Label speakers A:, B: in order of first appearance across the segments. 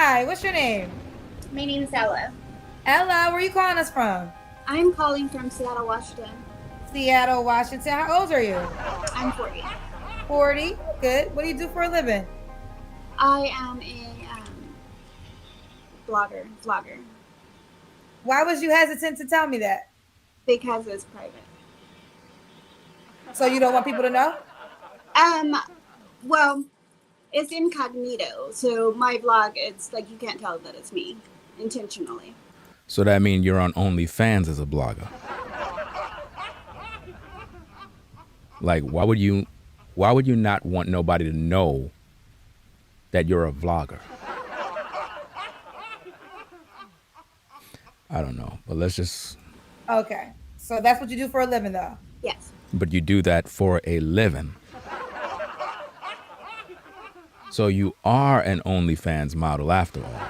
A: Hi, what's your name?
B: My name is Ella.
A: Ella, where are you calling us from?
B: I'm calling from Seattle, Washington.
A: Seattle, Washington. How old are you?
B: I'm 40.
A: 40. Good. What do you do for a living?
B: I am a vlogger,
A: Why was you hesitant to tell me that?
B: because it's private.
A: So you don't want people to know?
B: Well, it's incognito, so my vlog, it's like you can't tell that it's me intentionally.
C: So that means you're on OnlyFans as a blogger. Like, why would you not want nobody to know that you're a vlogger? I don't know, but let's just.
A: Okay. So that's what you do for a living, though?
B: Yes.
C: But you do that for a living. So you are an OnlyFans model after all.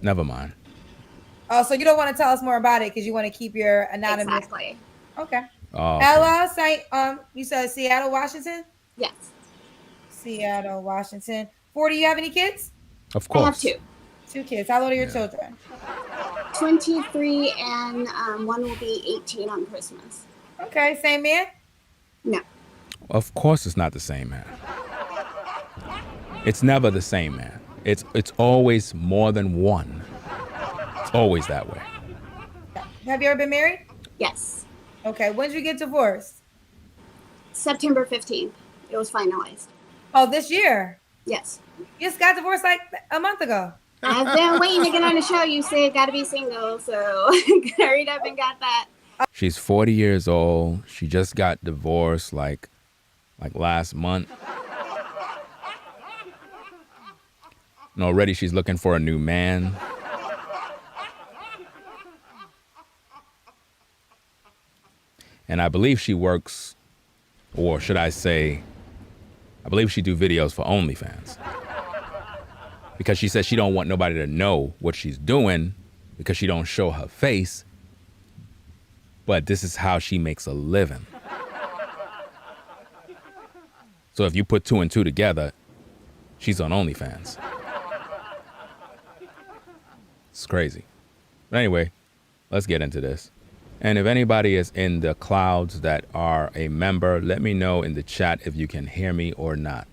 C: Never mind.
A: Oh, so you don't want to tell us more about it because you want to keep your anonymous.
B: Exactly.
A: Okay.
C: Oh, okay.
A: Ella, you said Seattle, Washington?
B: Yes.
A: Seattle, Washington. 40, you have any kids?
C: Of course.
B: I have two.
A: 2 kids. How old are your children?
B: 23 and one will be 18 on Christmas.
A: Okay, same man?
B: No.
C: Of course it's not the same man. It's never the same man. It's always more than one. It's always that way.
A: Have you ever been married?
B: Yes.
A: Okay, when did you get divorced?
B: September 15th. It was finalized.
A: Oh, this year?
B: Yes.
A: You just got divorced like a month ago.
B: I've been waiting to get on the show. You said got to be single, so hurried up and got that.
C: She's 40 years old. She just got divorced like last month. And already she's looking for a new man. And I believe she works, or should I say, I believe she do videos for OnlyFans. Because she says she don't want nobody to know what she's doing because she don't show her face. But this is how she makes a living. So if you put 2 and 2 together, she's on OnlyFans. It's crazy. But anyway, let's get into this. And if anybody is in the clouds that are a member, let me know in the chat if you can hear me or not.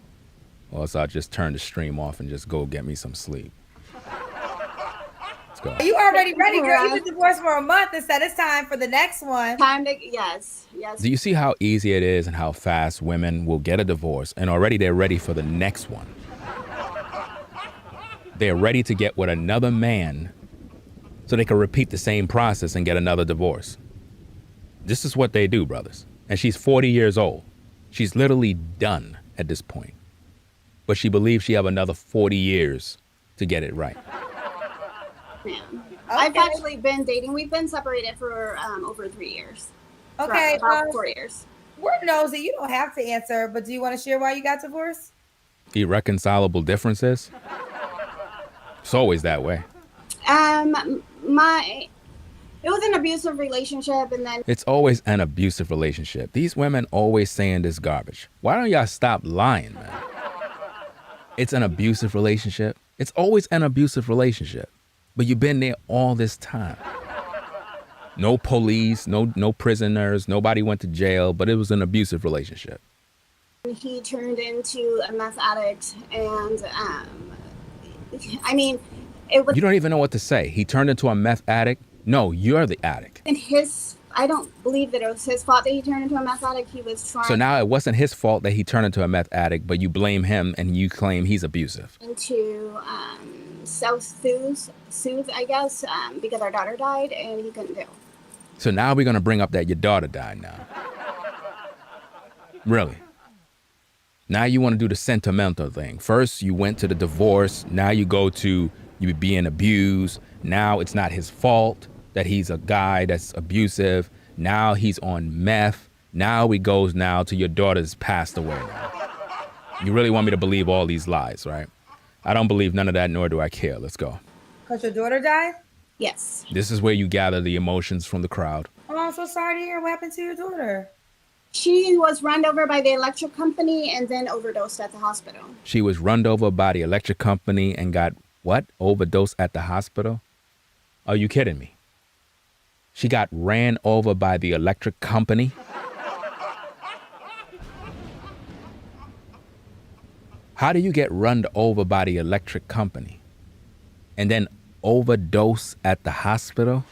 C: Or else I'll just turn the stream off and just go get me some sleep. Let's go.
A: You already ready, girl. You've been divorced for a month and said it's time for the next one.
B: Yes.
C: Do you see how easy it is and how fast women will get a divorce and already they're ready for the next one? They're ready to get with another man so they can repeat the same process and get another divorce. This is what they do, brothers. And she's 40 years old. She's literally done at this point. But she believes she have another 40 years to get it right.
B: Yeah. I've actually been dating. We've been separated for over 3 years.
A: Okay.
B: About 4 years.
A: We're nosy. You don't have to answer, but do you want to share why you got divorced?
C: Irreconcilable differences? It's always that way.
B: It was an abusive relationship, and then
C: It's always an abusive relationship. These women always saying this garbage. Why don't y'all stop lying, man? It's an abusive relationship. It's always an abusive relationship. But you've been there all this time. No police, no prisoners, nobody went to jail, but it was an abusive relationship.
B: he turned into a meth addict, and I mean, it was
C: You don't even know what to say. He turned into a meth addict? No, you're the addict.
B: I don't believe that it was his fault that he turned into a meth addict. He was trying
C: So now it wasn't his fault that he turned into a meth addict, but you blame him and you claim he's abusive.
B: to self-soothe, I guess, because our daughter died and he couldn't do.
C: So now we're going to bring up that your daughter died now. Really? Now you want to do the sentimental thing. First, you went to the divorce. Now you go to you being abused. Now it's not his fault that he's a guy that's abusive. Now he's on meth. Now he goes now to your daughter's passed away now. You really want me to believe all these lies, right? I don't believe none of that, nor do I care. Let's go.
A: Because your daughter died?
B: Yes.
C: This is where you gather the emotions from the crowd.
A: Oh, I'm so sorry to hear what happened to your daughter.
B: She was run over by the electric company and then overdosed at the hospital.
C: She was run over by the electric company and got what? Overdose at the hospital? Are you kidding me? She got ran over by the electric company? How do you get run over by the electric company and then overdose at the hospital?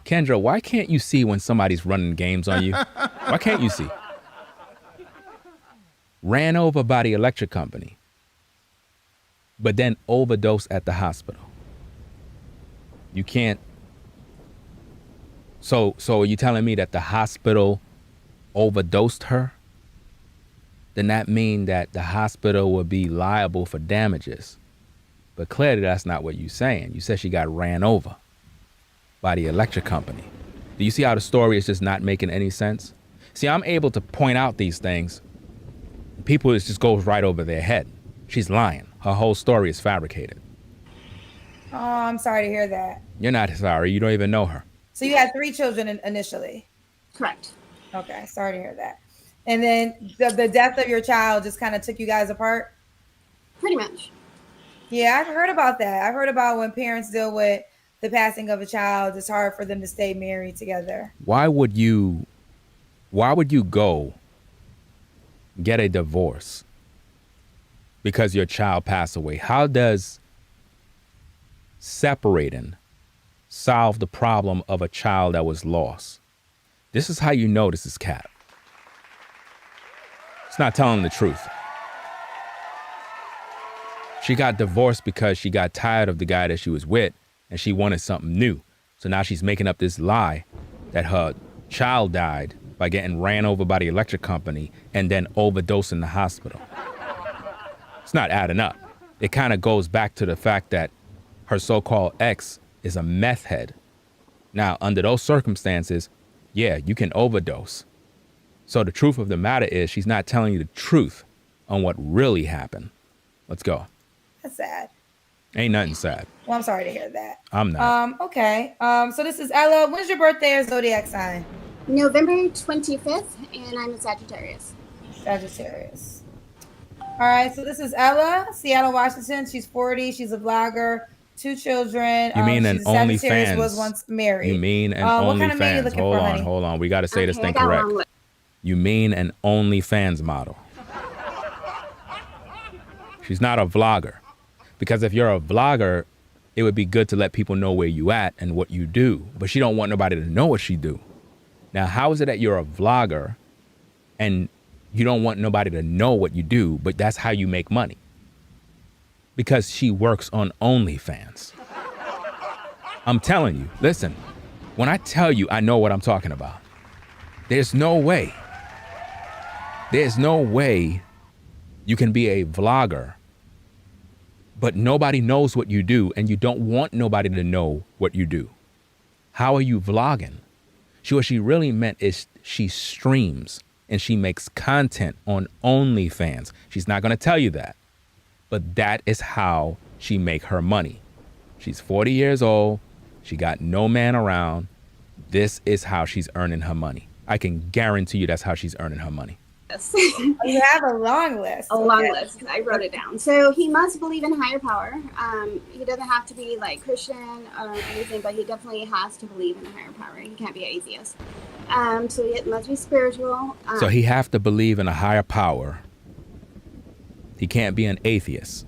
C: Kendra, why can't you see when somebody's running games on you? Why can't you see? Ran over by the electric company, but then overdose at the hospital. You can't. So are you telling me that the hospital overdosed her? Then that mean that the hospital would be liable for damages. But clearly that's not what you're saying. You said she got ran over by the electric company. Do you see how the story is just not making any sense? See, I'm able to point out these things. People, it just goes right over their head. She's lying. Her whole story is fabricated.
A: Oh, I'm sorry to hear that.
C: You're not sorry. You don't even know her.
A: So you had 3 children initially.
B: Correct.
A: Okay, sorry to hear that. And then the death of your child just kind of took you guys apart?
B: Pretty much.
A: Yeah, I've heard about that. I've heard about when parents deal with the passing of a child, it's hard for them to stay married together.
C: Why would you go get a divorce because your child passed away? How does separating solve the problem of a child that was lost? This is how you know this is cap. It's not telling the truth. She got divorced because she got tired of the guy that she was with and she wanted something new. So now she's making up this lie that her child died by getting ran over by the electric company and then overdosed in the hospital. It's not adding up. It kind of goes back to the fact that her so-called ex is a meth head. Now, under those circumstances, yeah, you can overdose. So the truth of the matter is she's not telling you the truth on what really happened. Let's go.
A: That's sad.
C: Ain't nothing sad.
A: Well, I'm sorry to hear that.
C: I'm not.
A: Okay. So this is Ella. When's your birthday or zodiac sign?
B: November 25th, and I'm a Sagittarius.
A: Sagittarius. All right. So this is Ella, Seattle, Washington. She's 40. She's a vlogger. 2 children.
C: You mean an OnlyFans?
A: Was once married.
C: You mean an
A: what kind of man you
C: OnlyFans?
A: looking
C: Hold
A: for,
C: on,
A: honey?
C: hold on. We got to say this
B: Okay,
C: thing
B: I got
C: correct.
B: one.
C: You mean an OnlyFans model. She's not a vlogger. Because if you're a vlogger, it would be good to let people know where you at and what you do. But she don't want nobody to know what she do. Now, how is it that you're a vlogger and you don't want nobody to know what you do, but that's how you make money? Because she works on OnlyFans. I'm telling you, listen, when I tell you I know what I'm talking about, there's no way you can be a vlogger, but nobody knows what you do and you don't want nobody to know what you do. How are you vlogging? What she really meant is she streams and she makes content on OnlyFans. She's not going to tell you that, but that is how she make her money. She's 40 years old. She got no man around. This is how she's earning her money. I can guarantee you that's how she's earning her money.
B: Yes.
A: You have a long list.
B: A long list. I wrote it down. So he must believe in higher power. He doesn't have to be like Christian or anything, but he definitely has to believe in a higher power. He can't be an atheist. So it must be spiritual.
C: So he have to believe in a higher power. He can't be an atheist.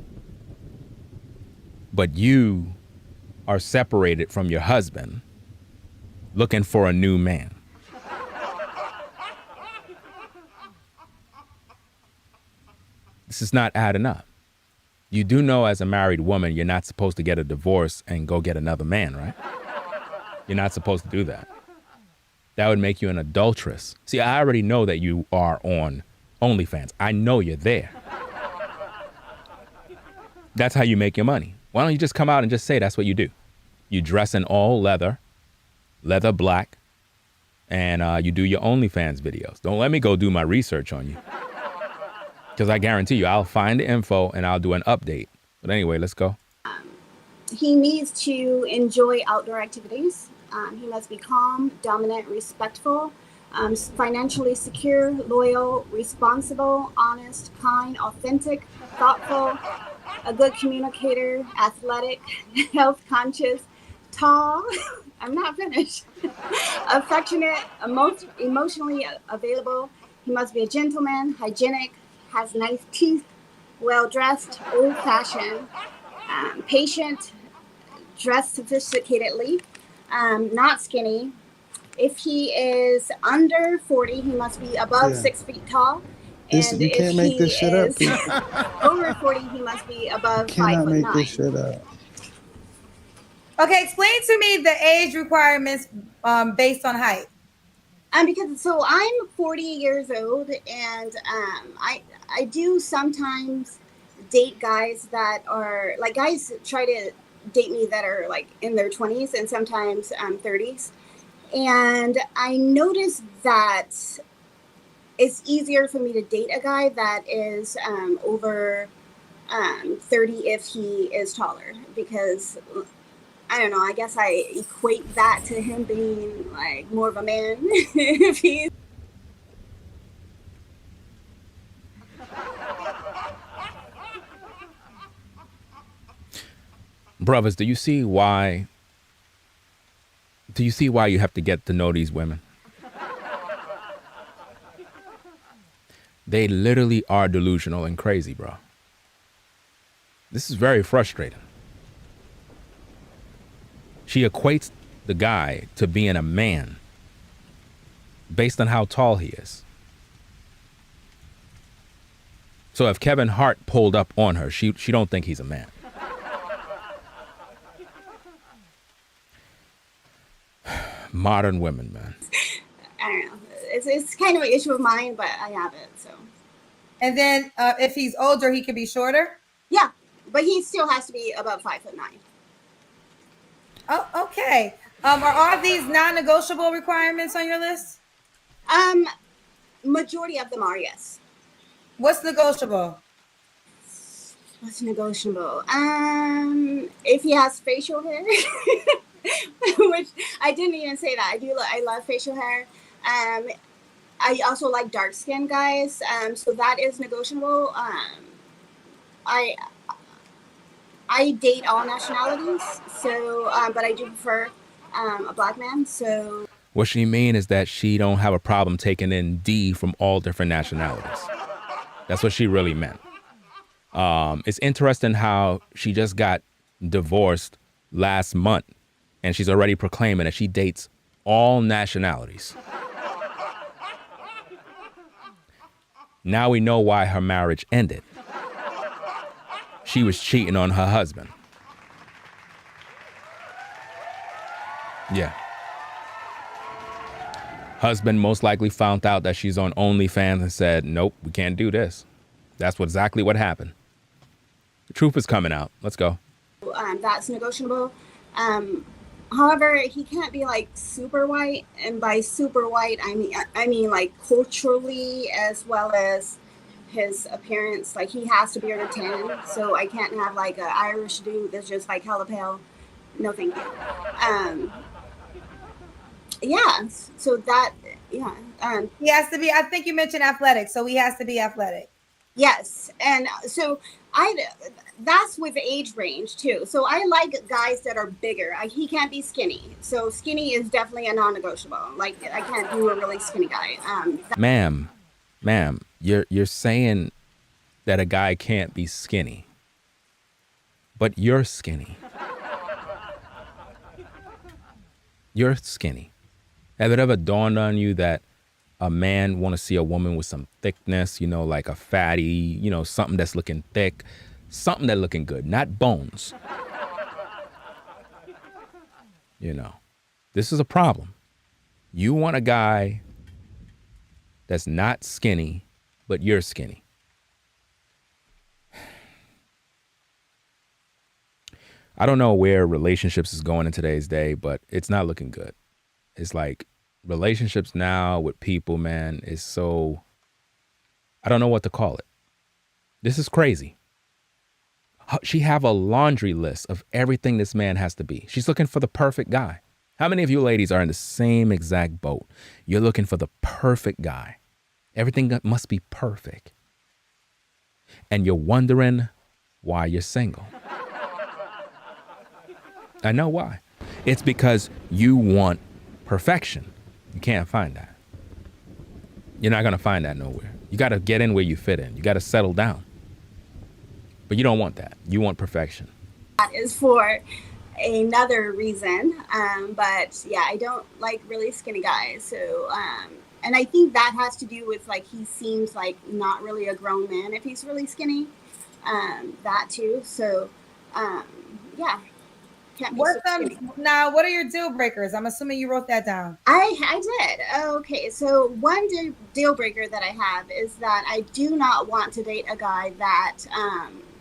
C: But you are separated from your husband, looking for a new man. This is not adding up. You do know as a married woman, you're not supposed to get a divorce and go get another man, right? You're not supposed to do that. That would make you an adulteress. See, I already know that you are on OnlyFans. I know you're there. That's how you make your money. Why don't you just come out and just say that's what you do? You dress in all leather black, and you do your OnlyFans videos. Don't let me go do my research on you. Because I guarantee you, I'll find the info and I'll do an update. But anyway, let's go.
B: He needs to enjoy outdoor activities. He must be calm, dominant, respectful, financially secure, loyal, responsible, honest, kind, authentic, thoughtful, a good communicator, athletic, health conscious, tall. I'm not finished. Affectionate, emotionally available. He must be a gentleman, hygienic, has nice teeth, well dressed, old fashioned, patient, dressed sophisticatedly, not skinny. If he is under 40, he must be above 6 feet tall. And
D: You can't make this shit up.
B: Over 40, he must be above 5'9".
D: Cannot make this shit up.
A: Okay, explain to me the age requirements based on height.
B: Because so I'm 40 years old, and I do sometimes date guys that are like, guys try to date me that are like in their 20s and sometimes 30s, and I noticed that it's easier for me to date a guy that is over 30 if he is taller, because I don't know, I guess I equate that to him being like more of a man if he's
C: Brothers, do you see why you have to get to know these women? They literally are delusional and crazy, bro. This is very frustrating. She equates the guy to being a man based on how tall he is. So if Kevin Hart pulled up on her, she don't think he's a man. Modern women, man.
B: I don't know. It's kind of an issue of mine, but I have it, so.
A: And then if he's older, he could be shorter?
B: Yeah, but he still has to be above 5'9".
A: Oh, okay. Are all these non-negotiable requirements on your list?
B: Majority of them are, yes.
A: What's negotiable?
B: What's negotiable? If he has facial hair, which I didn't even say that. I love facial hair. I also like dark skinned guys. So that is negotiable. I date all nationalities, so but I do prefer a black man. So
C: what she mean is that she don't have a problem taking in D from all different nationalities. That's what she really meant. It's interesting how she just got divorced last month, and she's already proclaiming that she dates all nationalities. Now we know why her marriage ended. She was cheating on her husband. Yeah. Husband most likely found out that she's on OnlyFans and said, nope, we can't do this. That's exactly what happened. The truth is coming out. Let's go.
B: That's negotiable. However, he can't be like super white, and by super white, I mean like culturally as well as his appearance. Like he has to be under 10, so I can't have like an Irish dude that's just like hella pale. No, thank you. Yeah. So that, yeah.
A: He has to be. I think you mentioned athletic, so he has to be athletic.
B: Yes, and so that's with age range too. So I like guys that are bigger. He can't be skinny. So skinny is definitely a non-negotiable. Like I can't do a really skinny guy.
C: Ma'am, you're saying that a guy can't be skinny, but you're skinny. You're skinny. Have it ever dawned on you that a man want to see a woman with some thickness, you know, like a fatty, you know, something that's looking thick, something that's looking good, not bones. You know, this is a problem. You want a guy that's not skinny, but you're skinny. I don't know where relationships is going in today's day, but it's not looking good. It's like relationships now with people, man, is so, I don't know what to call it. This is crazy. She have a laundry list of everything this man has to be. She's looking for the perfect guy. How many of you ladies are in the same exact boat? You're looking for the perfect guy. Everything must be perfect. And you're wondering why you're single. I know why. It's because you want perfection. You can't find that. You're not going to find that nowhere. You got to get in where you fit in. You got to settle down. But you don't want that. You want perfection.
B: That is for another reason. But yeah, I don't like really skinny guys. So, and I think that has to do with like, he seems like not really a grown man if he's really skinny. That too. So, yeah.
A: Now, what are your deal breakers? I'm assuming you wrote that down.
B: I did. Okay, so one deal breaker that I have is that I do not want to date a guy that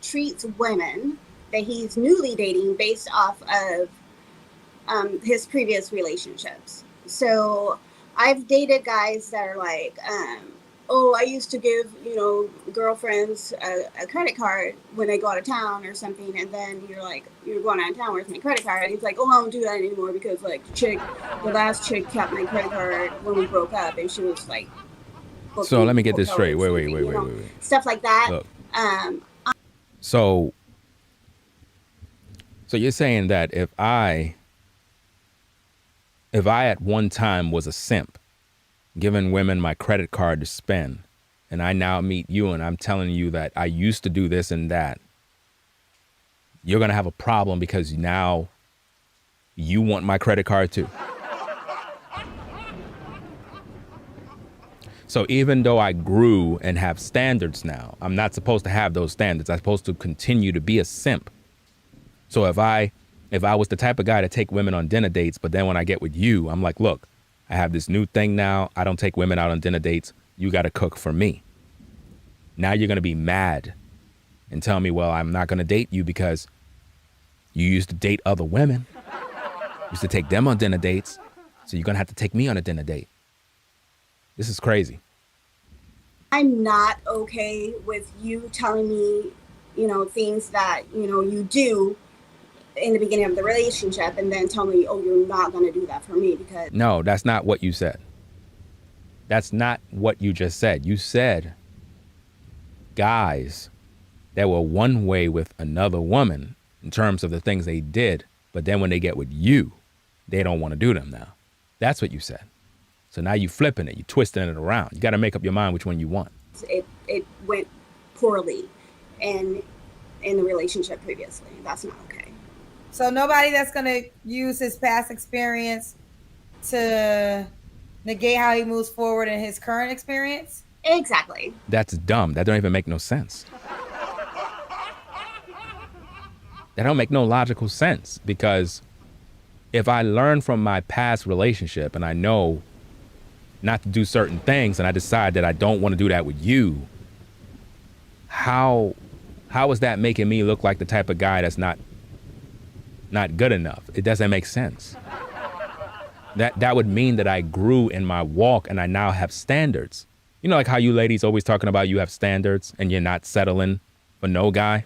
B: treats women that he's newly dating based off of his previous relationships. So I've dated guys that are like, oh, I used to give, girlfriends a credit card when they go out of town or something. And then you're like, you're going out of town, where's my credit card? And he's like, oh, I don't do that anymore because like the last chick kept my credit card when we broke up. And she was like,
C: so let me get this straight. Wait.
B: Stuff like that.
C: Look. So you're saying that if I at one time was a simp, giving women my credit card to spend, and I now meet you and I'm telling you that I used to do this and that, you're going to have a problem because now you want my credit card too. So even though I grew and have standards now, I'm not supposed to have those standards. I'm supposed to continue to be a simp. So if I was the type of guy to take women on dinner dates, but then when I get with you, I'm like, look, I have this new thing now. I don't take women out on dinner dates. You got to cook for me. Now you're going to be mad and tell me, well, I'm not going to date you because you used to date other women. You used to take them on dinner dates. So you're going to have to take me on a dinner date. This is crazy.
B: I'm not okay with you telling me, things that, you do in the beginning of the relationship and then tell me, oh, you're not going to do that for me because...
C: No, that's not what you said. That's not what you just said. You said guys that were one way with another woman in terms of the things they did, but then when they get with you, they don't want to do them now. That's what you said. So now you flipping it, you twisting it around. You got to make up your mind which one you want.
B: It went poorly in the relationship previously. That's not okay.
A: So nobody that's going to use his past experience to negate how he moves forward in his current experience?
B: Exactly.
C: That's dumb. That don't even make no sense. That don't make no logical sense because if I learn from my past relationship and I know not to do certain things and I decide that I don't want to do that with you, how is that making me look like the type of guy that's not good enough? It doesn't make sense. That would mean that I grew in my walk and I now have standards. You know, like how you ladies always talking about you have standards and you're not settling for no guy.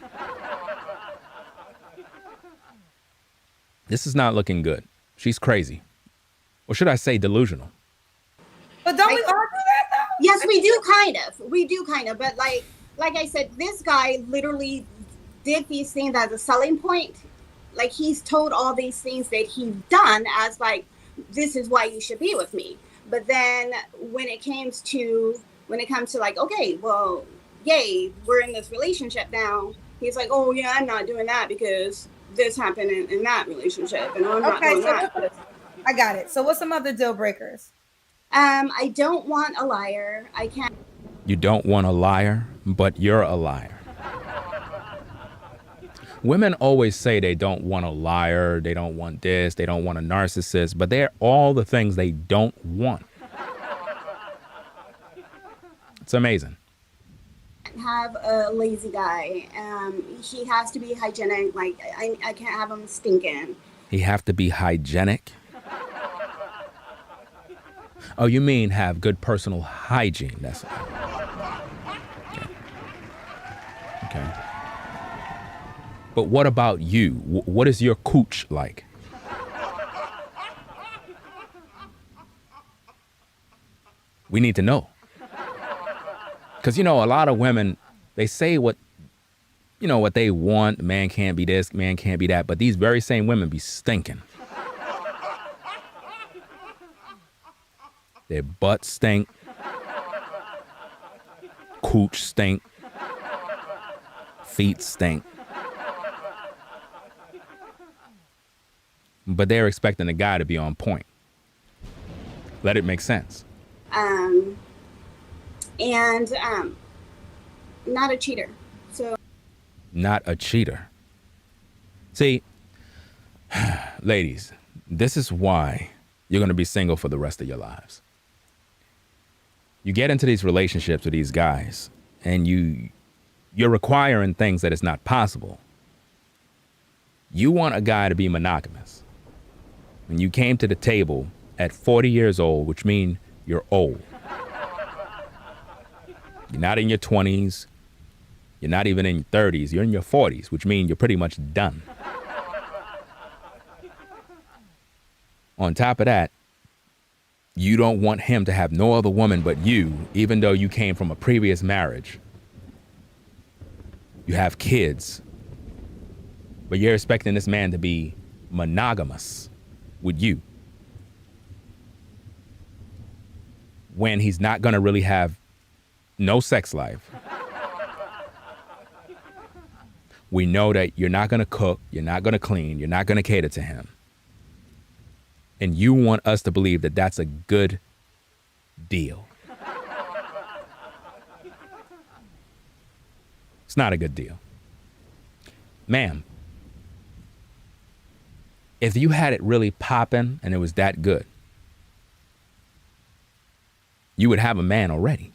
C: This is not looking good. She's crazy. Or should I say delusional?
A: But don't we all do that though?
B: Yes, we do kind of. We do kind of. But like I said, this guy literally did these things as a selling point. Like he's told all these things that he's done as like, this is why you should be with me. But then when it comes to like, okay, well, yay, we're in this relationship now. He's like, oh yeah, I'm not doing that because this happened in that relationship, and I'm not doing that.
A: I got it. So what's some other deal breakers?
B: I don't want a liar. I can't.
C: You don't want a liar, but you're a liar. Women always say they don't want a liar, they don't want this, they don't want a narcissist, but they're all the things they don't want. It's amazing.
B: Have a lazy guy. He has to be hygienic. Like I can't have him stinking.
C: He have to be hygienic? Oh, you mean have good personal hygiene? That's okay. But what about you? What is your cooch like? We need to know. Because, you know, a lot of women, they say what they want. Man can't be this, man can't be that. But these very same women be stinking. Their butts stink. Cooch stink. Feet stink. But they're expecting the guy to be on point. Let it make sense.
B: And not a cheater. So
C: Not a cheater. See, ladies, this is why you're going to be single for the rest of your lives. You get into these relationships with these guys and you're requiring things that is not possible. You want a guy to be monogamous. When you came to the table at 40 years old, which means you're old. You're not in your 20s. You're not even in your 30s. You're in your 40s, which means you're pretty much done. On top of that, you don't want him to have no other woman but you, even though you came from a previous marriage. You have kids. But you're expecting this man to be monogamous with you, when he's not going to really have no sex life. We know that you're not going to cook, you're not going to clean, you're not going to cater to him. And you want us to believe that that's a good deal. It's not a good deal. Ma'am, if you had it really popping and it was that good, you would have a man already.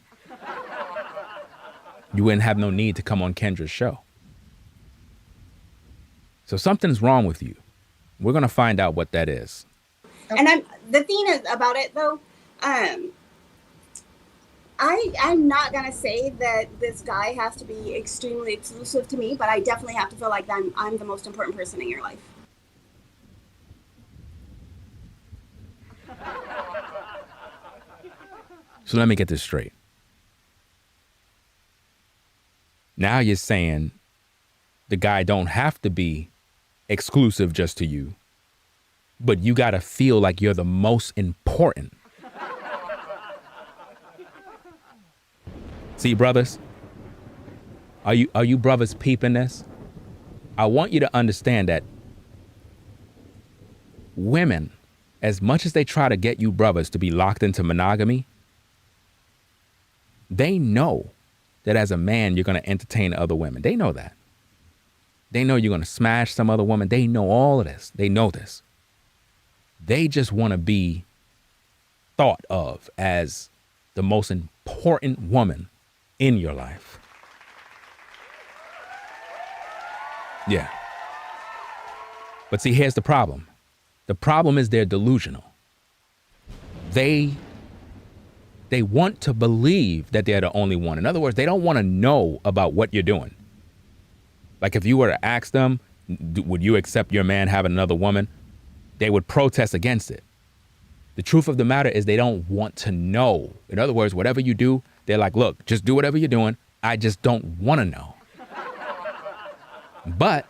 C: You wouldn't have no need to come on Kendra's show. So something's wrong with you. We're going to find out what that is.
B: And the thing is about it though, I'm not gonna say that this guy has to be extremely exclusive to me, but I definitely have to feel like I'm the most important person in your life.
C: So let me get this straight. Now you're saying the guy don't have to be exclusive just to you, but you got to feel like you're the most important. See, brothers, are you brothers peeping this? I want you to understand that women, as much as they try to get you brothers to be locked into monogamy, they know that as a man, you're going to entertain other women. They know that. They know you're going to smash some other woman. They know all of this. They know this. They just want to be thought of as the most important woman in your life. Yeah. But see, here's the problem. The problem is they're delusional. They want to believe that they're the only one. In other words, they don't want to know about what you're doing. Like if you were to ask them, would you accept your man having another woman? They would protest against it. The truth of the matter is they don't want to know. In other words, whatever you do, they're like, look, just do whatever you're doing. I just don't want to know. But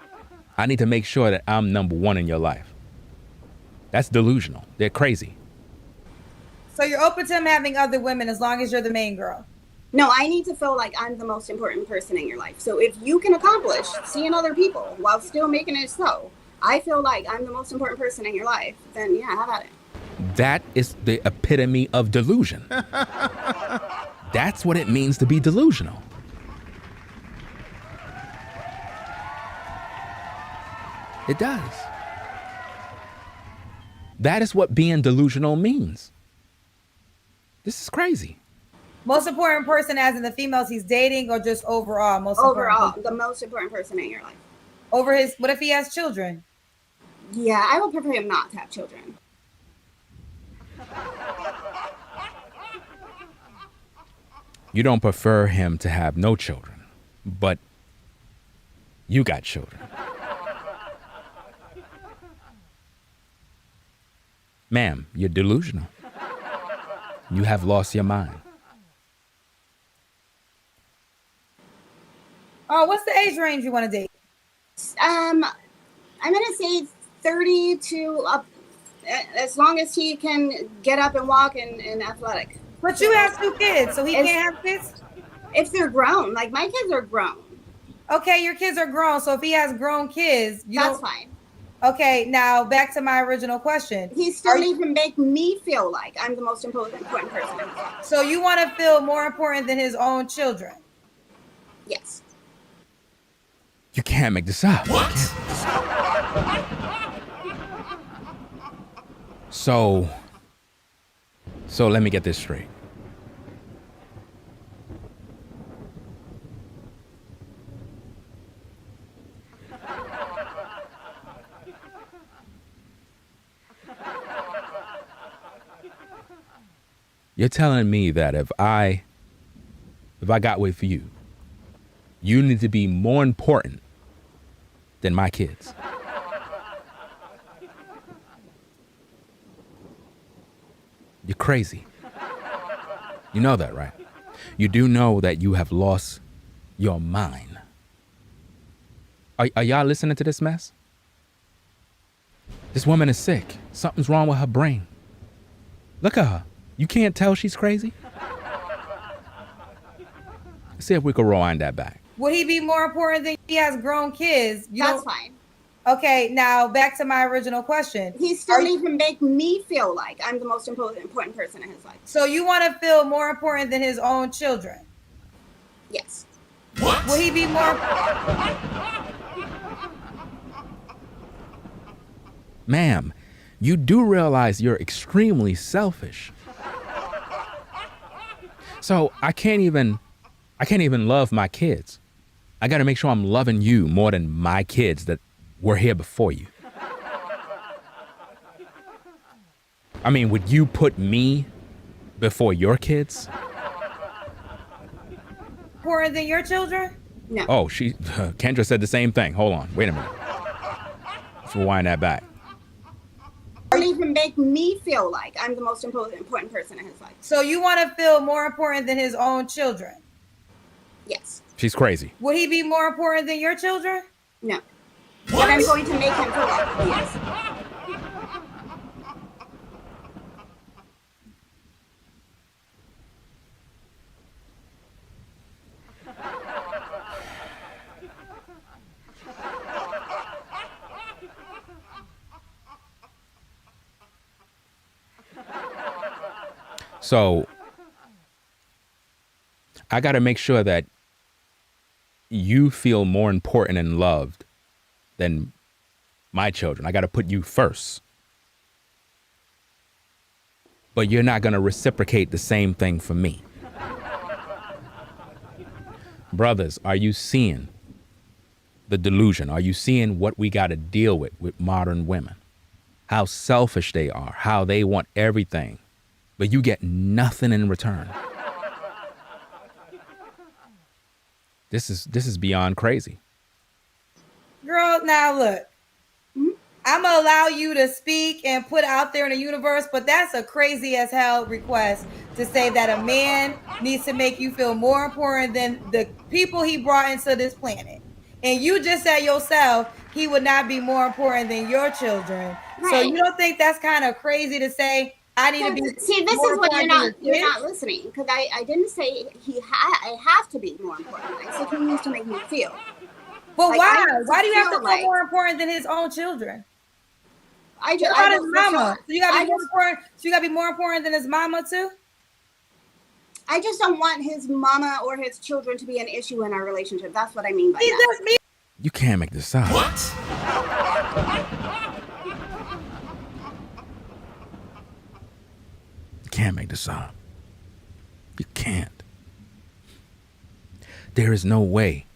C: I need to make sure that I'm number one in your life. That's delusional. They're crazy.
A: So you're open to him having other women as long as you're the main girl?
B: No, I need to feel like I'm the most important person in your life. So if you can accomplish seeing other people while still making it so, I feel like I'm the most important person in your life, then yeah, how about it?
C: That is the epitome of delusion. That's what it means to be delusional. It does. That is what being delusional means. This is crazy.
A: Most important person as in the females he's dating, or just overall?
B: Overall, the most important person in your life.
A: Over his, what if he has children?
B: Yeah, I would prefer him not to have children.
C: You don't prefer him to have no children, but you got children. Ma'am, you're delusional. You have lost your mind.
A: Oh, what's the age range you want to date?
B: I'm gonna say 30 to up, as long as he can get up and walk and athletic.
A: But you have 2 kids, so he
B: If-
A: can't have kids?
B: If they're grown, like my kids are grown.
A: Okay, your kids are grown, so if he has grown kids,
B: That's fine.
A: Okay, now back to my original question.
B: He still needs to make me feel like I'm the most important person in his life.
A: So you want to feel more important than his own children?
B: Yes.
C: You can't make this up.
E: What?
C: So let me get this straight. You're telling me that if I got with you, you need to be more important than my kids. You're crazy. You know that, right? You do know that you have lost your mind. Are y'all listening to this mess? This woman is sick. Something's wrong with her brain. Look at her. You can't tell she's crazy? Let's see if we can rewind that back.
A: Would he be more important than he has grown kids?
B: That's fine.
A: Okay, now back to my original question.
B: He still needs to make me feel like I'm the most important person in his life.
A: So you want to feel more important than his own children?
B: Yes.
E: What?
A: Will he be more?
C: Ma'am, you do realize you're extremely selfish. So I can't even love my kids. I got to make sure I'm loving you more than my kids that were here before you. I mean, would you put me before your kids?
A: Important than your children?
B: No.
C: Oh, Kendra said the same thing. Hold on. Wait a minute. Let's rewind that back.
B: He needs to make me feel like I'm the most important person in his life.
A: So you want to feel more important than his own children?
B: Yes.
C: She's crazy.
A: Would he be more important than your children?
B: No. But I'm going to make him feel like he is.
C: So I got to make sure that you feel more important and loved than my children. I got to put you first. But you're not going to reciprocate the same thing for me. Brothers, are you seeing the delusion? Are you seeing what we got to deal with modern women? How selfish they are, how they want everything, but you get nothing in return. This is beyond crazy.
A: Girl, now look. I'm going to allow you to speak and put out there in the universe, but that's a crazy as hell request to say that a man needs to make you feel more important than the people he brought into this planet. And you just said yourself, he would not be more important than your children. Right. So you don't think that's kind of crazy to say, I need to be.
B: See, this is what you're not listening, because I didn't say I have to be more important. I said he needs to make me feel.
A: But like, why do you have to feel more important than his own children?
B: I
A: his mama. So you gotta be more important. So you gotta be more important than his mama too.
B: I just don't want his mama or his children to be an issue in our relationship. That's what I mean by that.
C: You can't make this up.
E: What?
C: You can't make this up. You can't. There is no way.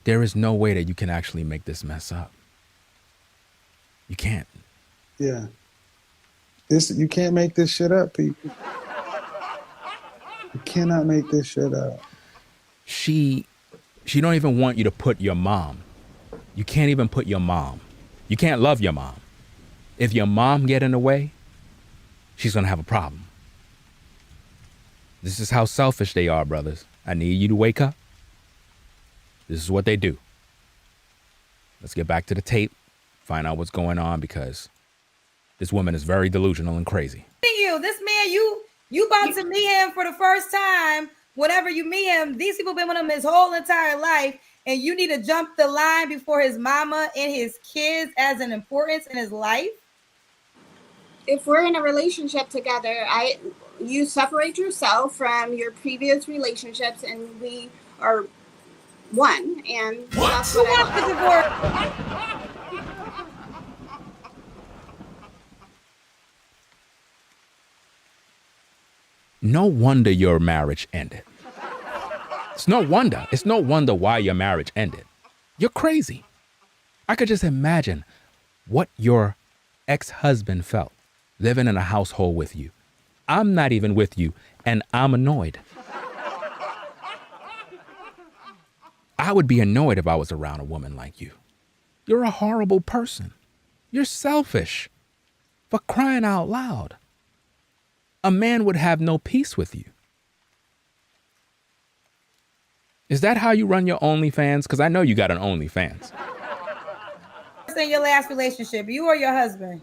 C: There is no way that you can actually make this mess up. You can't.
D: Yeah. You can't make this shit up, people. You cannot make this shit up.
C: She don't even want you to put your mom. You can't even put your mom. You can't love your mom. If your mom get in the way, she's going to have a problem. This is how selfish they are, brothers. I need you to wake up. This is what they do. Let's get back to the tape, find out what's going on, because this woman is very delusional and crazy.
A: This man, you about to meet him for the first time. Whenever you meet him, these people been with him his whole entire life, and you need to jump the line before his mama and his kids as an importance in his life.
B: If we're in a relationship together, you separate yourself from your previous relationships, and we are one. And that's what I want.
C: No wonder your marriage ended. It's no wonder. It's no wonder why your marriage ended. You're crazy. I could just imagine what your ex-husband felt living in a household with you. I'm not even with you, and I'm annoyed. I would be annoyed if I was around a woman like you. You're a horrible person. You're selfish. For crying out loud. A man would have no peace with you. Is that how you run your OnlyFans? Because I know you got an OnlyFans.
A: In your last relationship, you or your husband?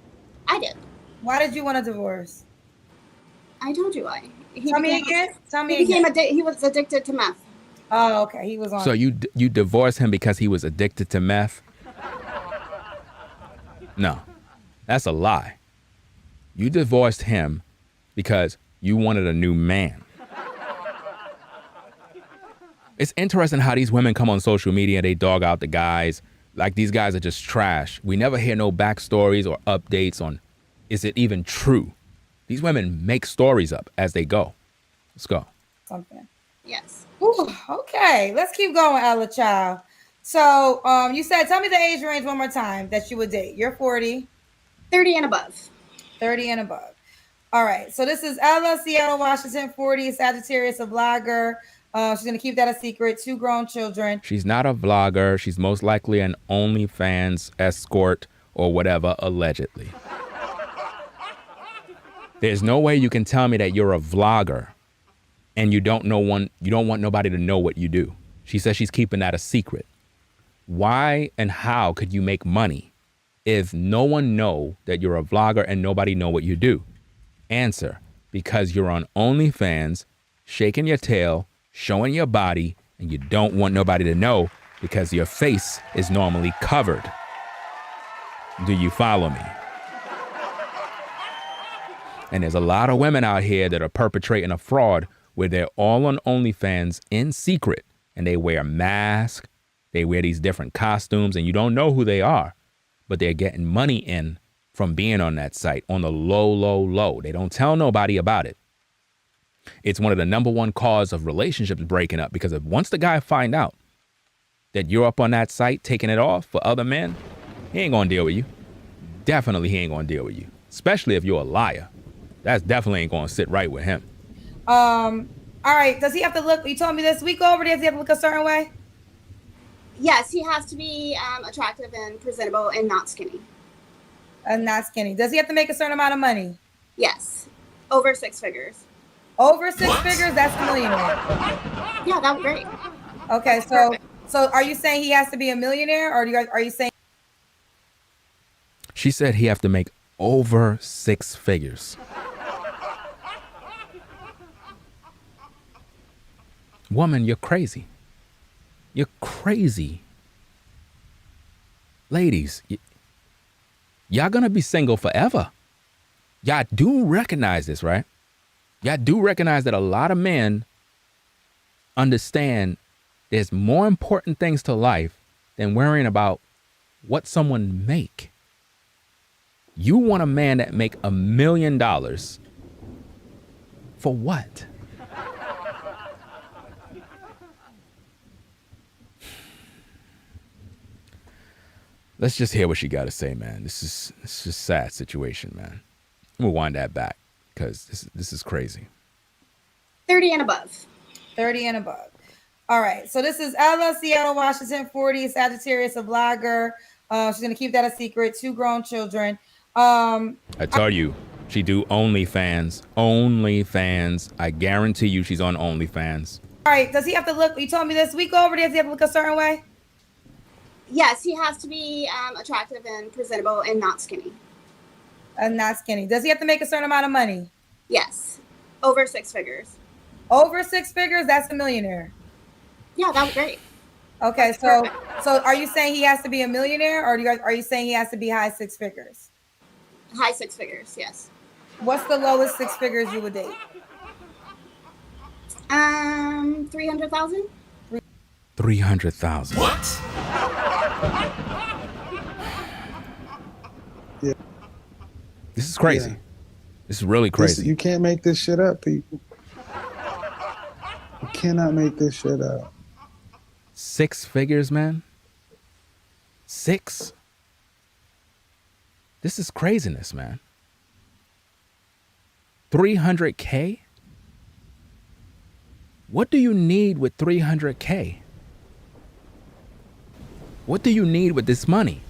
B: I did.
A: Why did you want a divorce?
B: I told you why.
A: Tell me again.
B: He was addicted to meth.
A: Oh, okay. He was on.
C: So you divorced him because he was addicted to meth? No, that's a lie. You divorced him because you wanted a new man. It's interesting how these women come on social media, they dog out the guys. Like these guys are just trash. We never hear no backstories or updates on, is it even true? These women make stories up as they go. Let's go.
A: Something.
B: Yes.
A: Ooh, okay, let's keep going, Ella Child. So you said, tell me the age range one more time that you would date. You're 40.
B: 30 and above.
A: 30 and above. All right. So this is Ella, Seattle, Washington, 40, Sagittarius, a vlogger. She's going to keep that a secret. 2 grown children.
C: She's not a vlogger. She's most likely an OnlyFans escort or whatever, allegedly. There's no way you can tell me that you're a vlogger and you don't want nobody to know what you do. She says she's keeping that a secret. Why and how could you make money if no one know that you're a vlogger and nobody know what you do? Answer, because you're on OnlyFans, shaking your tail, showing your body, and you don't want nobody to know because your face is normally covered. Do you follow me? And there's a lot of women out here that are perpetrating a fraud where they're all on OnlyFans in secret and they wear masks, they wear these different costumes, and you don't know who they are, but they're getting money in from being on that site on the low, low, low. They don't tell nobody about it. It's one of the #1 cause of relationships breaking up, because if once the guy find out that you're up on that site taking it off for other men, he ain't gonna deal with you. Definitely he ain't gonna deal with you, especially if you're a liar. That definitely ain't gonna sit right with him.
A: All right. Does he have to look? You told me this week over. Does he have to look a certain way?
B: Yes, he has to be attractive and presentable and not skinny.
A: Not skinny. Does he have to make a certain amount of money?
B: Yes, over 6 figures.
A: Over 6 figures? That's a millionaire.
B: Yeah, that would be great.
A: Okay, so are you saying he has to be a millionaire, or are you saying?
C: She said he have to make over 6 figures. Woman, you're crazy. You're crazy. Ladies, y'all gonna be single forever. Y'all do recognize this, right? Y'all do recognize that a lot of men understand there's more important things to life than worrying about what someone make. You want a man that make $1 million for what? Let's just hear what she got to say, man. This is a sad situation, man. We'll wind that back because this is crazy.
B: 30 and above.
A: 30 and above. All right. So this is Ella, Seattle, Washington, 40, Sagittarius, a vlogger. She's going to keep that a secret. 2 grown children.
C: I tell you, She do OnlyFans. OnlyFans. I guarantee you she's on OnlyFans.
A: All right, does he have to look? You told me this week over. Does he have to look a certain way?
B: Yes, he has to be attractive and presentable and not skinny.
A: And not skinny. Does he have to make a certain amount of money?
B: Yes, over 6 figures.
A: Over 6 figures? That's a millionaire.
B: Yeah, that was great.
A: Okay, so are you saying he has to be a millionaire, or are you saying he has to be high 6 figures?
B: High 6 figures, yes.
A: What's the lowest 6 figures you would date?
B: 300,000.
C: 300,000.
E: What?
D: Yeah.
C: This is crazy.
D: Yeah.
C: This is really crazy.
D: You can't make this shit up, people. You cannot make this shit up.
C: 6 figures, man. 6? This is craziness, man. 300K? What do you need with 300K? What do you need with this money?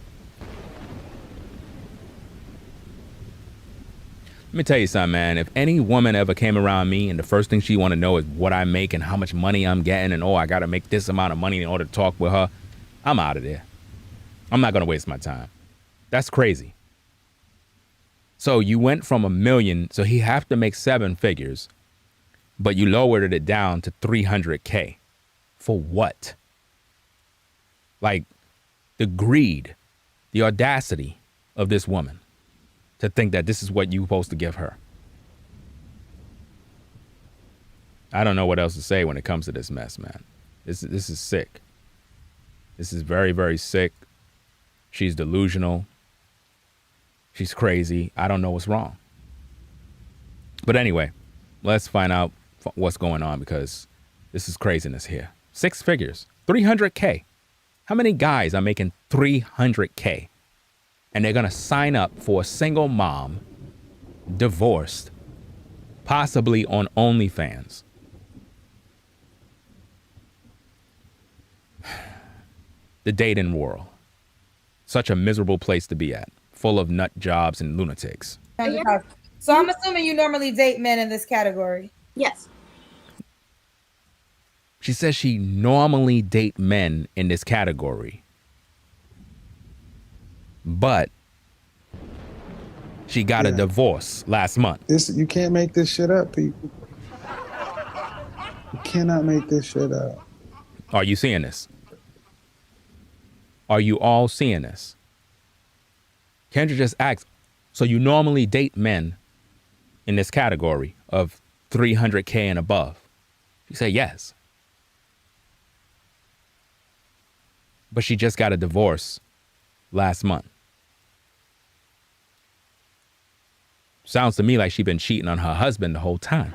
C: Let me tell you something, man. If any woman ever came around me and the first thing she want to know is what I make and how much money I'm getting and, oh, I got to make this amount of money in order to talk with her, I'm out of there. I'm not going to waste my time. That's crazy. So you went from $1 million, so he have to make 7 figures, but you lowered it down to 300K. For what? Like, the greed, the audacity of this woman to think that this is what you're supposed to give her. I don't know what else to say when it comes to this mess, man. This is sick. This is very, very sick. She's delusional. She's crazy. I don't know what's wrong. But anyway, let's find out what's going on, because this is craziness here. 6 figures, 300K. How many guys are making 300K? And they're going to sign up for a single mom, divorced, possibly on OnlyFans. The dating world. Such a miserable place to be at. Full of nut jobs and lunatics.
A: So I'm assuming you normally date men in this category.
B: Yes.
C: She says she normally date men in this category. But she got a divorce last month.
D: You can't make this shit up, people. You cannot make this shit up.
C: Are you seeing this? Are you all seeing this? Kendra just asked, so you normally date men in this category of 300K and above? She said yes. But she just got a divorce last month. Sounds to me like she's been cheating on her husband the whole time.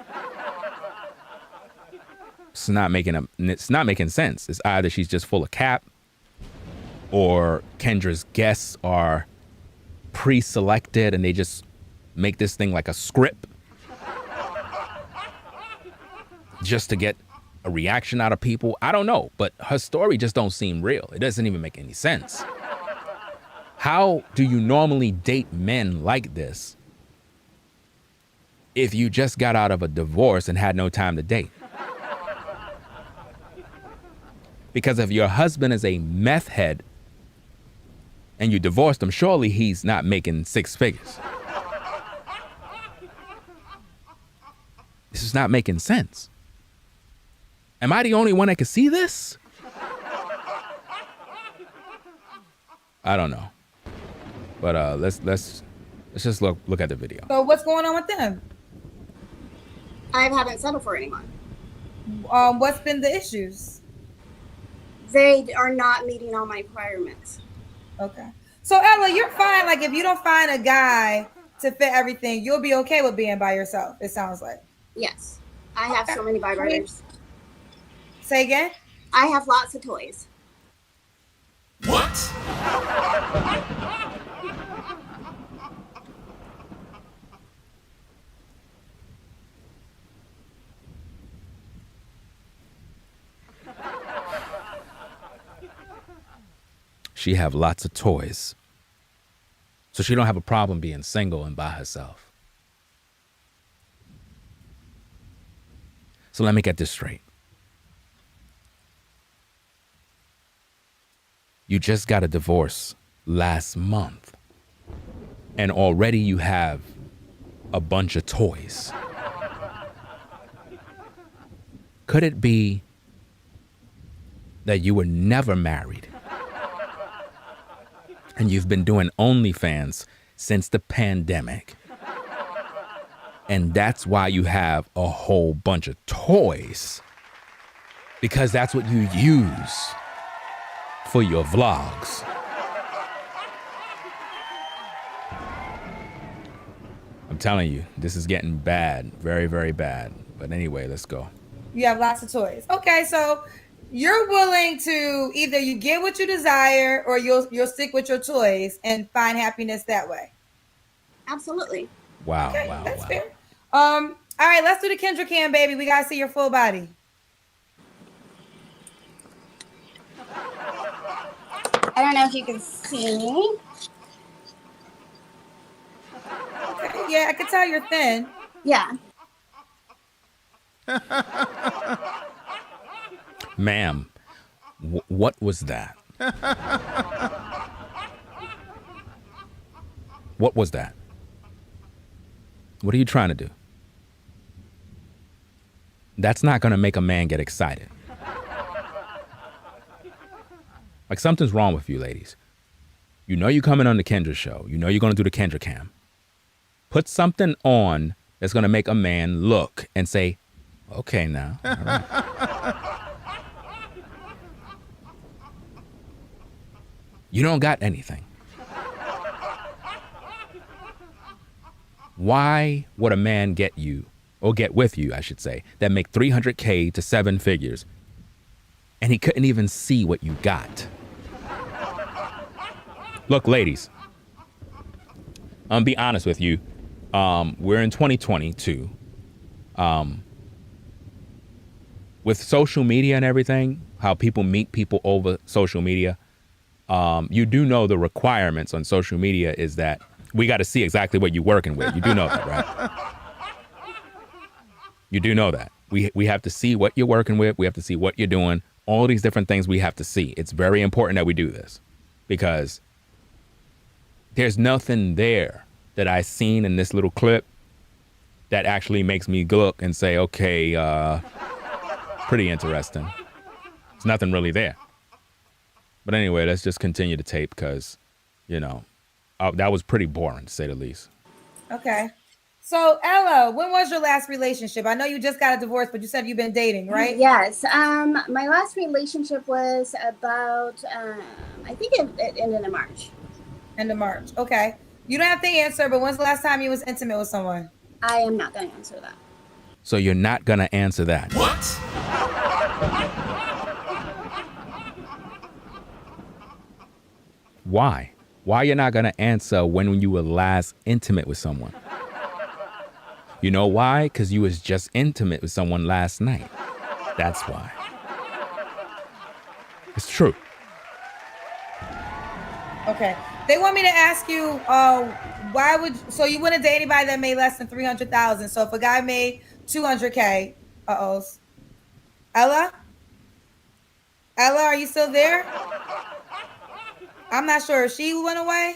C: It's not making sense. It's either she's just full of cap, or Kendra's guests are pre-selected and they just make this thing like a script just to get a reaction out of people. I don't know, but her story just don't seem real. It doesn't even make any sense. How do you normally date men like this if you just got out of a divorce and had no time to date? Because if your husband is a meth head and you divorced him, surely he's not making 6 figures. This is not making sense. Am I the only one that can see this? I don't know. But let's just look at the video.
A: So what's going on with them?
B: I haven't settled for anyone.
A: What's been the issues?
B: They are not meeting all my requirements.
A: Okay. So Ella, you're fine. Like, if you don't find a guy to fit everything, you'll be okay with being by yourself, it sounds like.
B: Yes. I have so many vibrators.
A: Say again?
B: I have lots of toys.
E: What?
C: She have lots of toys. So she don't have a problem being single and by herself. So let me get this straight. You just got a divorce last month, and already you have a bunch of toys. Could it be that you were never married and you've been doing OnlyFans since the pandemic? And that's why you have a whole bunch of toys, because that's what you use for your vlogs. I'm telling you, this is getting bad, very, very bad. But anyway, let's go.
A: You have lots of toys. Okay, so you're willing to either you get what you desire or you'll stick with your toys and find happiness that way.
B: Absolutely.
C: Wow,
A: Okay,
C: wow,
A: that's
C: wow.
A: fair. All right, let's do the Kendra cam, baby. We gotta see your full body.
B: I don't know if you can see me.
A: Okay, yeah, I can tell you're thin.
B: Yeah.
C: Ma'am, what was that? What was that? What are you trying to do? That's not going to make a man get excited. Like, something's wrong with you, ladies. You know you're coming on the Kendra show. You know you're going to do the Kendra cam. Put something on that's going to make a man look and say, okay, now. All right. You don't got anything. Why would a man get you, or get with you, I should say, that make $300K to 7 figures, and he couldn't even see what you got? Look, ladies, I'm be honest with you. We're in 2022. With social media and everything, how people meet people over social media, you do know the requirements on social media is that we got to see exactly what you're working with. You do know that, right? You do know that. We have to see what you're working with. We have to see what you're doing. All these different things we have to see. It's very important that we do this, because there's nothing there that I seen in this little clip that actually makes me look and say, okay, pretty interesting. There's nothing really there. But anyway, let's just continue to tape, because, you know, that was pretty boring, to say the least.
A: Okay. So, Ella, when was your last relationship? I know you just got a divorce, but you said you've been dating, right?
B: Yes. My last relationship was about, I think it ended in March.
A: End of March. Okay. You don't have to answer, but when's the last time you was intimate with someone?
B: I am not going to answer that.
C: So you're not going to answer that.
E: What?
C: Why? Why you're not going to answer when you were last intimate with someone? You know why? Because you was just intimate with someone last night. That's why. It's true.
A: Okay. They want me to ask you, so you wouldn't date anybody that made less than 300,000. So if a guy made 200K, Ella, are you still there? I'm not sure. She went away.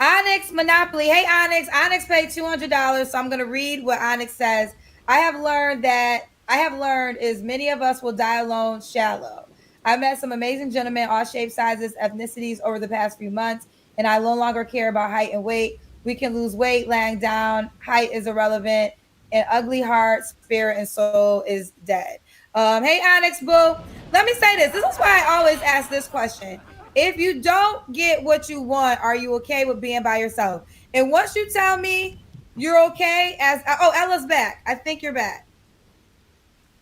A: Onyx Monopoly. Hey, Onyx. Onyx paid $200. So I'm going to read what Onyx says. I have learned is many of us will die alone shallow. I met some amazing gentlemen, all shapes, sizes, ethnicities over the past few months, and I no longer care about height and weight. We can lose weight laying down. Height is irrelevant. An ugly heart, spirit, and soul is dead. Hey, Onyx Boo. Let me say this. This is why I always ask this question. If you don't get what you want, are you okay with being by yourself? And once you tell me you're okay, Ella's back. I think you're back.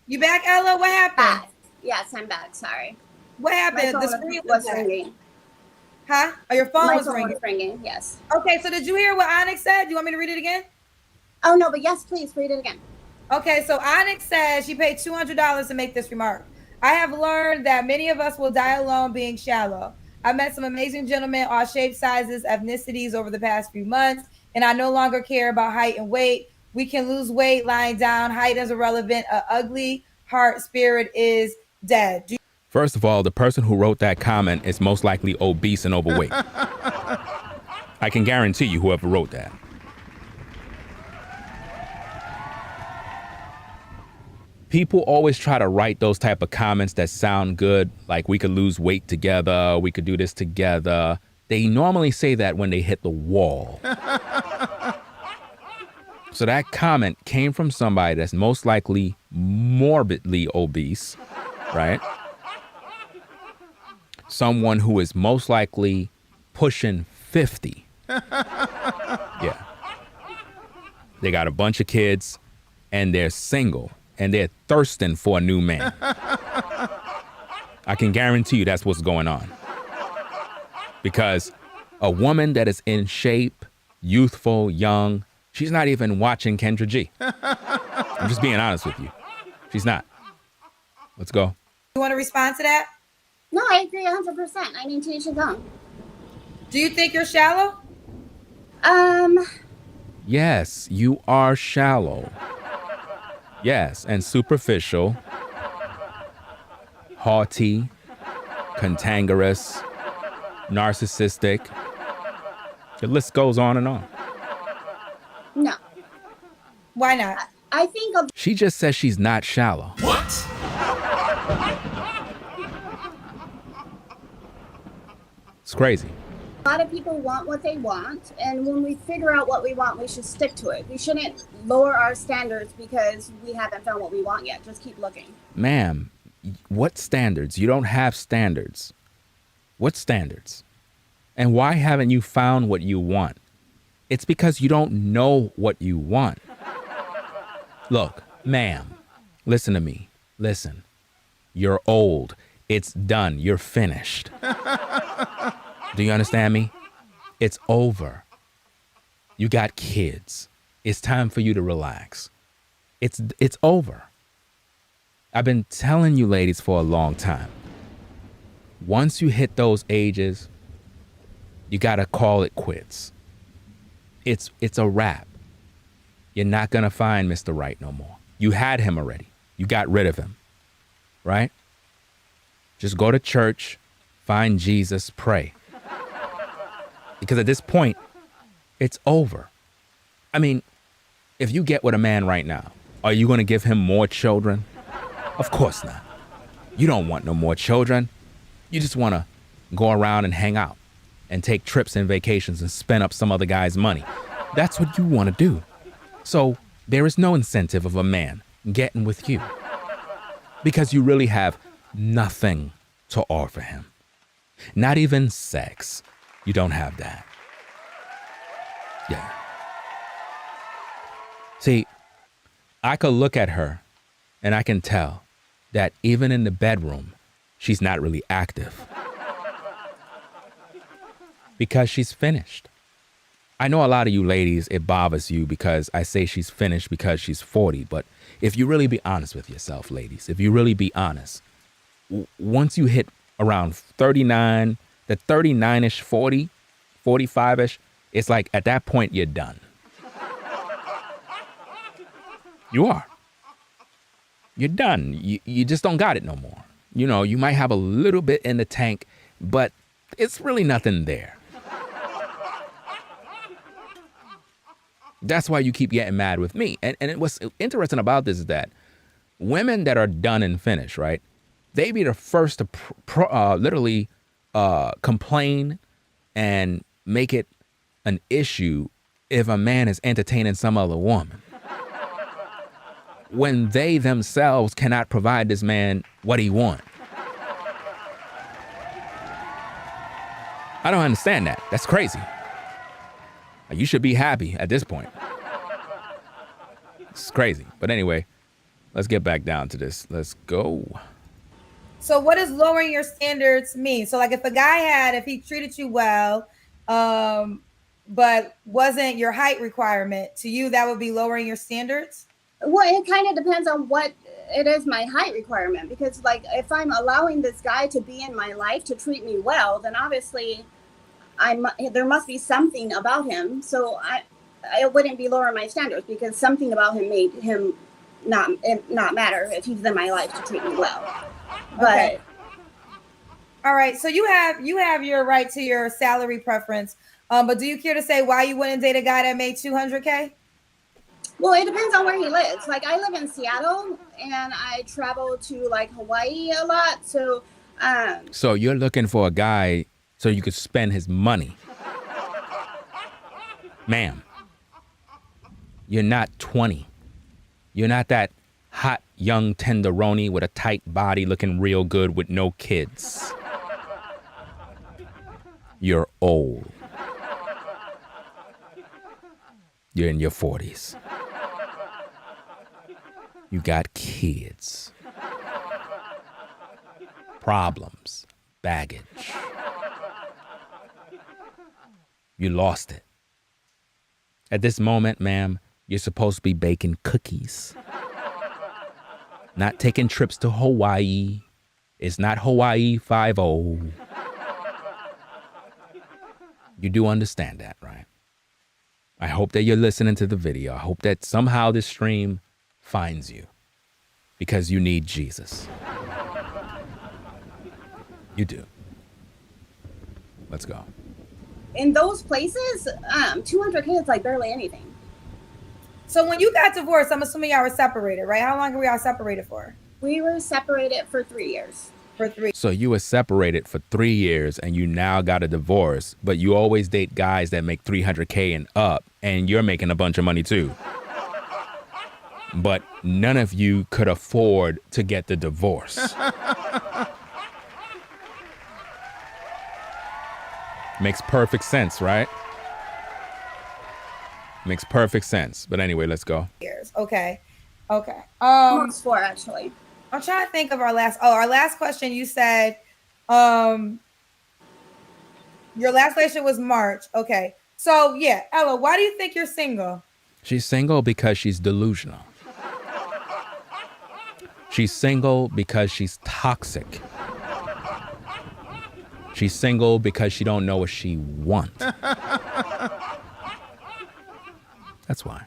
A: You back, Ella? What happened?
B: Yes, I'm back. Sorry.
A: What happened?
B: My
A: The
B: phone
A: screen
B: was ringing.
A: Huh? Oh, your phone was ringing.
B: Was ringing. Yes.
A: Okay, so did you hear what Onyx said? Do you want me to read it again?
B: Oh no, but yes, please read it again.
A: Okay, so Onyx says she paid $200 to make this remark. I have learned that many of us will die alone being shallow. I met some amazing gentlemen, all shapes, sizes, ethnicities over the past few months, and I no longer care about height and weight. We can lose weight lying down. Height is irrelevant. An ugly heart, spirit is dead.
C: First of all, the person who wrote that comment is most likely obese and overweight. I can guarantee you whoever wrote that. People always try to write those type of comments that sound good, like we could lose weight together, we could do this together. They normally say that when they hit the wall. So that comment came from somebody that's most likely morbidly obese, right? Someone who is most likely pushing 50. Yeah. They got a bunch of kids and they're single and they're thirsting for a new man. I can guarantee you that's what's going on. Because a woman that is in shape, youthful, young, she's not even watching Kendra G. I'm just being honest with you. She's not. Let's go.
A: You want to respond to that?
B: No, I agree 100%. I mean, to each his own.
A: Do you think you're shallow?
C: Yes, you are shallow. Yes, and superficial, haughty, cantankerous, narcissistic. The list goes on and on.
B: No.
A: Why not?
B: I think
C: She just says she's not shallow.
E: What?
C: It's crazy.
B: a lot of people want what they want, and when we figure out what we want, we should stick to it. We shouldn't lower our standards because we haven't found what we want yet. Just keep looking.
C: Ma'am, what standards? You don't have standards. What standards? And why haven't you found what you want? It's because you don't know what you want. Look, ma'am, listen to me. Listen. You're old. It's done. You're finished. Do you understand me? It's over. You got kids. It's time for you to relax. It's over. I've been telling you ladies for a long time. Once you hit those ages, you got to call it quits. It's a wrap. You're not going to find Mr. Right no more. You had him already. You got rid of him. Right? Just go to church, find Jesus, pray. Because at this point, it's over. I mean, if you get with a man right now, are you going to give him more children? Of course not. You don't want no more children. You just want to go around and hang out and take trips and vacations and spend up some other guy's money. That's what you want to do. So there is no incentive of a man getting with you because you really have nothing to offer him. Not even sex. You don't have that. Yeah. See, I could look at her and I can tell that even in the bedroom, she's not really active. Because she's finished. I know a lot of you ladies, it bothers you because I say she's finished because she's 40. But if you really be honest with yourself, ladies, if you really be honest, once you hit around 39, the 39-ish, 40, 45-ish, it's like at that point, you're done. You are. You're done. You just don't got it no more. You know, you might have a little bit in the tank, but it's really nothing there. That's why you keep getting mad with me. And what's interesting about this is that women that are done and finished, right? They be the first to literally complain and make it an issue if a man is entertaining some other woman. When they themselves cannot provide this man what he wants. I don't understand that. That's crazy. You should be happy at this point. It's crazy. But anyway, let's get back down to this. Let's go.
A: So what does lowering your standards mean? So like if a guy if he treated you well, but wasn't your height requirement, to you, that would be lowering your standards?
B: Well, it kind of depends on what it is my height requirement. Because like if I'm allowing this guy to be in my life to treat me well, then obviously there must be something about him. So I wouldn't be lowering my standards because something about him made him not matter if he's in my life to treat me well. But
A: Okay. All right. So you have your right to your salary preference. But do you care to say why you wouldn't date a guy that made 200K?
B: well, it depends on where he lives. Like I live in Seattle and I travel to like Hawaii a lot.
C: So you're looking for a guy so you could spend his money. Ma'am, you're not 20. You're not that hot young tenderoni with a tight body looking real good with no kids. You're old. You're in your 40s. You got kids. Problems. Baggage. You lost it. At this moment, ma'am, you're supposed to be baking cookies. Not taking trips to Hawaii. It's not Hawaii 5-0. You do understand that, right? I hope that you're listening to the video. I hope that somehow this stream finds you because you need Jesus. You do. Let's go.
B: in those places, 200K is like barely anything.
A: So when you got divorced, I'm assuming y'all were separated, right? How long were y'all separated for?
B: We were separated for 3 years.
A: For 3.
C: So you were separated for 3 years and you now got a divorce, but you always date guys that make 300K and up, and you're making a bunch of money too. But none of you could afford to get the divorce. Makes perfect sense, right? Makes perfect sense. But anyway, let's go.
A: Years. Okay. Okay.
B: Almost 4, actually.
A: I'm trying to think of our last question. You said your last relationship was March. Okay. So yeah, Ella, why do you think you're single?
C: She's single because she's delusional. She's single because she's toxic. She's single because she don't know what she wants. That's why.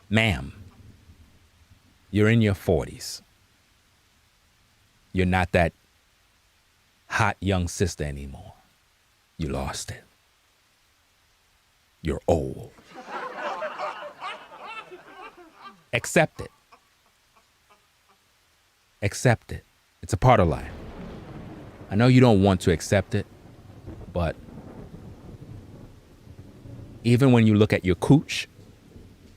C: Ma'am, you're in your 40s. You're not that hot young sister anymore. You lost it. You're old. Accept it. Accept it. It's a part of life. I know you don't want to accept it, but even when you look at your cooch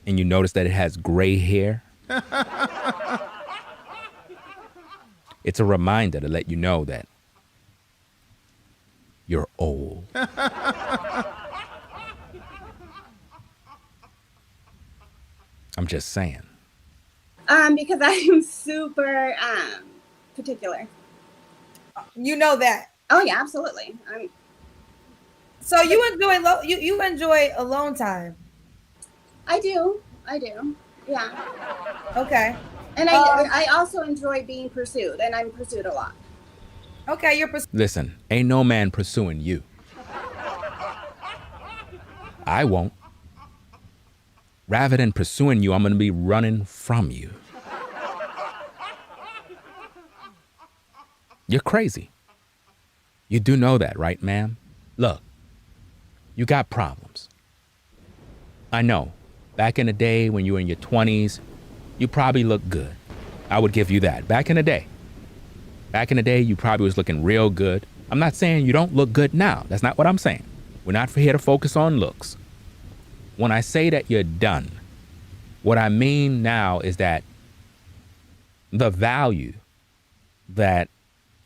C: and you notice that it has gray hair, it's a reminder to let you know that you're old. I'm just saying.
B: Because I am super particular.
A: You know that.
B: Oh yeah, absolutely.
A: So you enjoy alone time.
B: I do. Yeah.
A: Okay.
B: And I also enjoy being pursued, and I'm pursued a lot.
A: Okay,
C: Listen, ain't no man pursuing you. I won't. Rather than pursuing you, I'm going to be running from you. You're crazy. You do know that, right, ma'am? Look, you got problems. I know. Back in the day when you were in your 20s, you probably looked good. I would give you that. Back in the day, you probably was looking real good. I'm not saying you don't look good now. That's not what I'm saying. We're not here to focus on looks. When I say that you're done, what I mean now is that the value that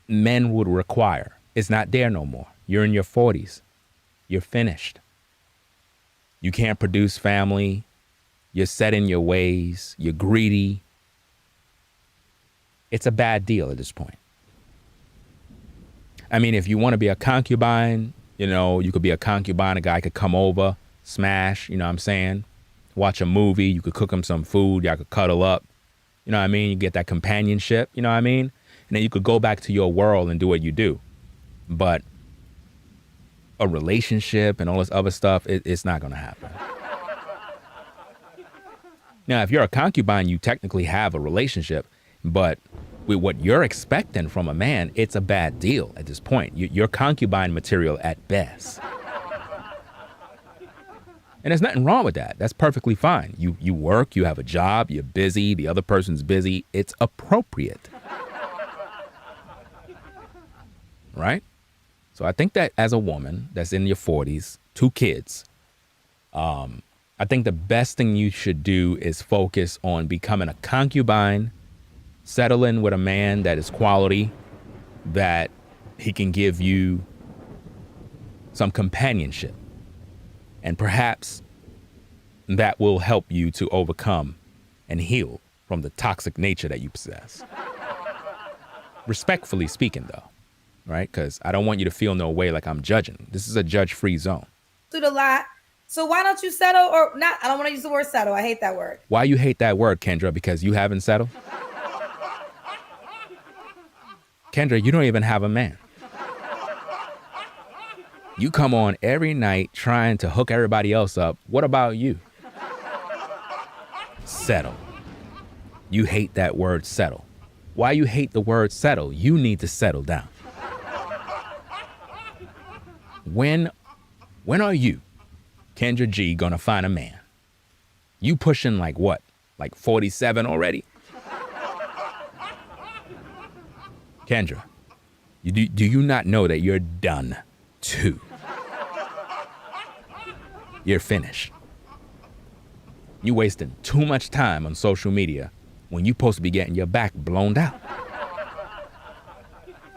C: men would require is not there no more. You're in your 40s. You're finished. You can't produce family. You're set in your ways. You're greedy. It's a bad deal at this point. I mean, if you want to be a concubine, you could be a concubine. A guy could come over, smash, you know what I'm saying? Watch a movie. You could cook him some food. Y'all could cuddle up. You know what I mean? You get that companionship. You know what I mean? And then you could go back to your world and do what you do. But a relationship and all this other stuff, it's not going to happen. Now, if you're a concubine, you technically have a relationship, but with what you're expecting from a man, it's a bad deal at this point. You're concubine material at best. And there's nothing wrong with that. That's perfectly fine. You work, you have a job, you're busy, the other person's busy. It's appropriate. Right? So I think that as a woman that's in your 40s, 2 kids, I think the best thing you should do is focus on becoming a concubine, settling with a man that is quality, that he can give you some companionship. And perhaps that will help you to overcome and heal from the toxic nature that you possess. Respectfully speaking, though, right? Because I don't want you to feel no way like I'm judging. This is a judge-free zone.
A: Do the lot. So why don't you settle or not? I don't want to use the word settle. I hate that word.
C: Why you hate that word, Kendra? Because you haven't settled? Kendra, you don't even have a man. You come on every night trying to hook everybody else up. What about you? Settle. You hate that word settle. Why you hate the word settle? You need to settle down. When are you, Kendra G, gonna find a man? You pushing like what? Like 47 already? Kendra, do you not know that you're done too? You're finished. You wasting too much time on social media when you're supposed to be getting your back blown out.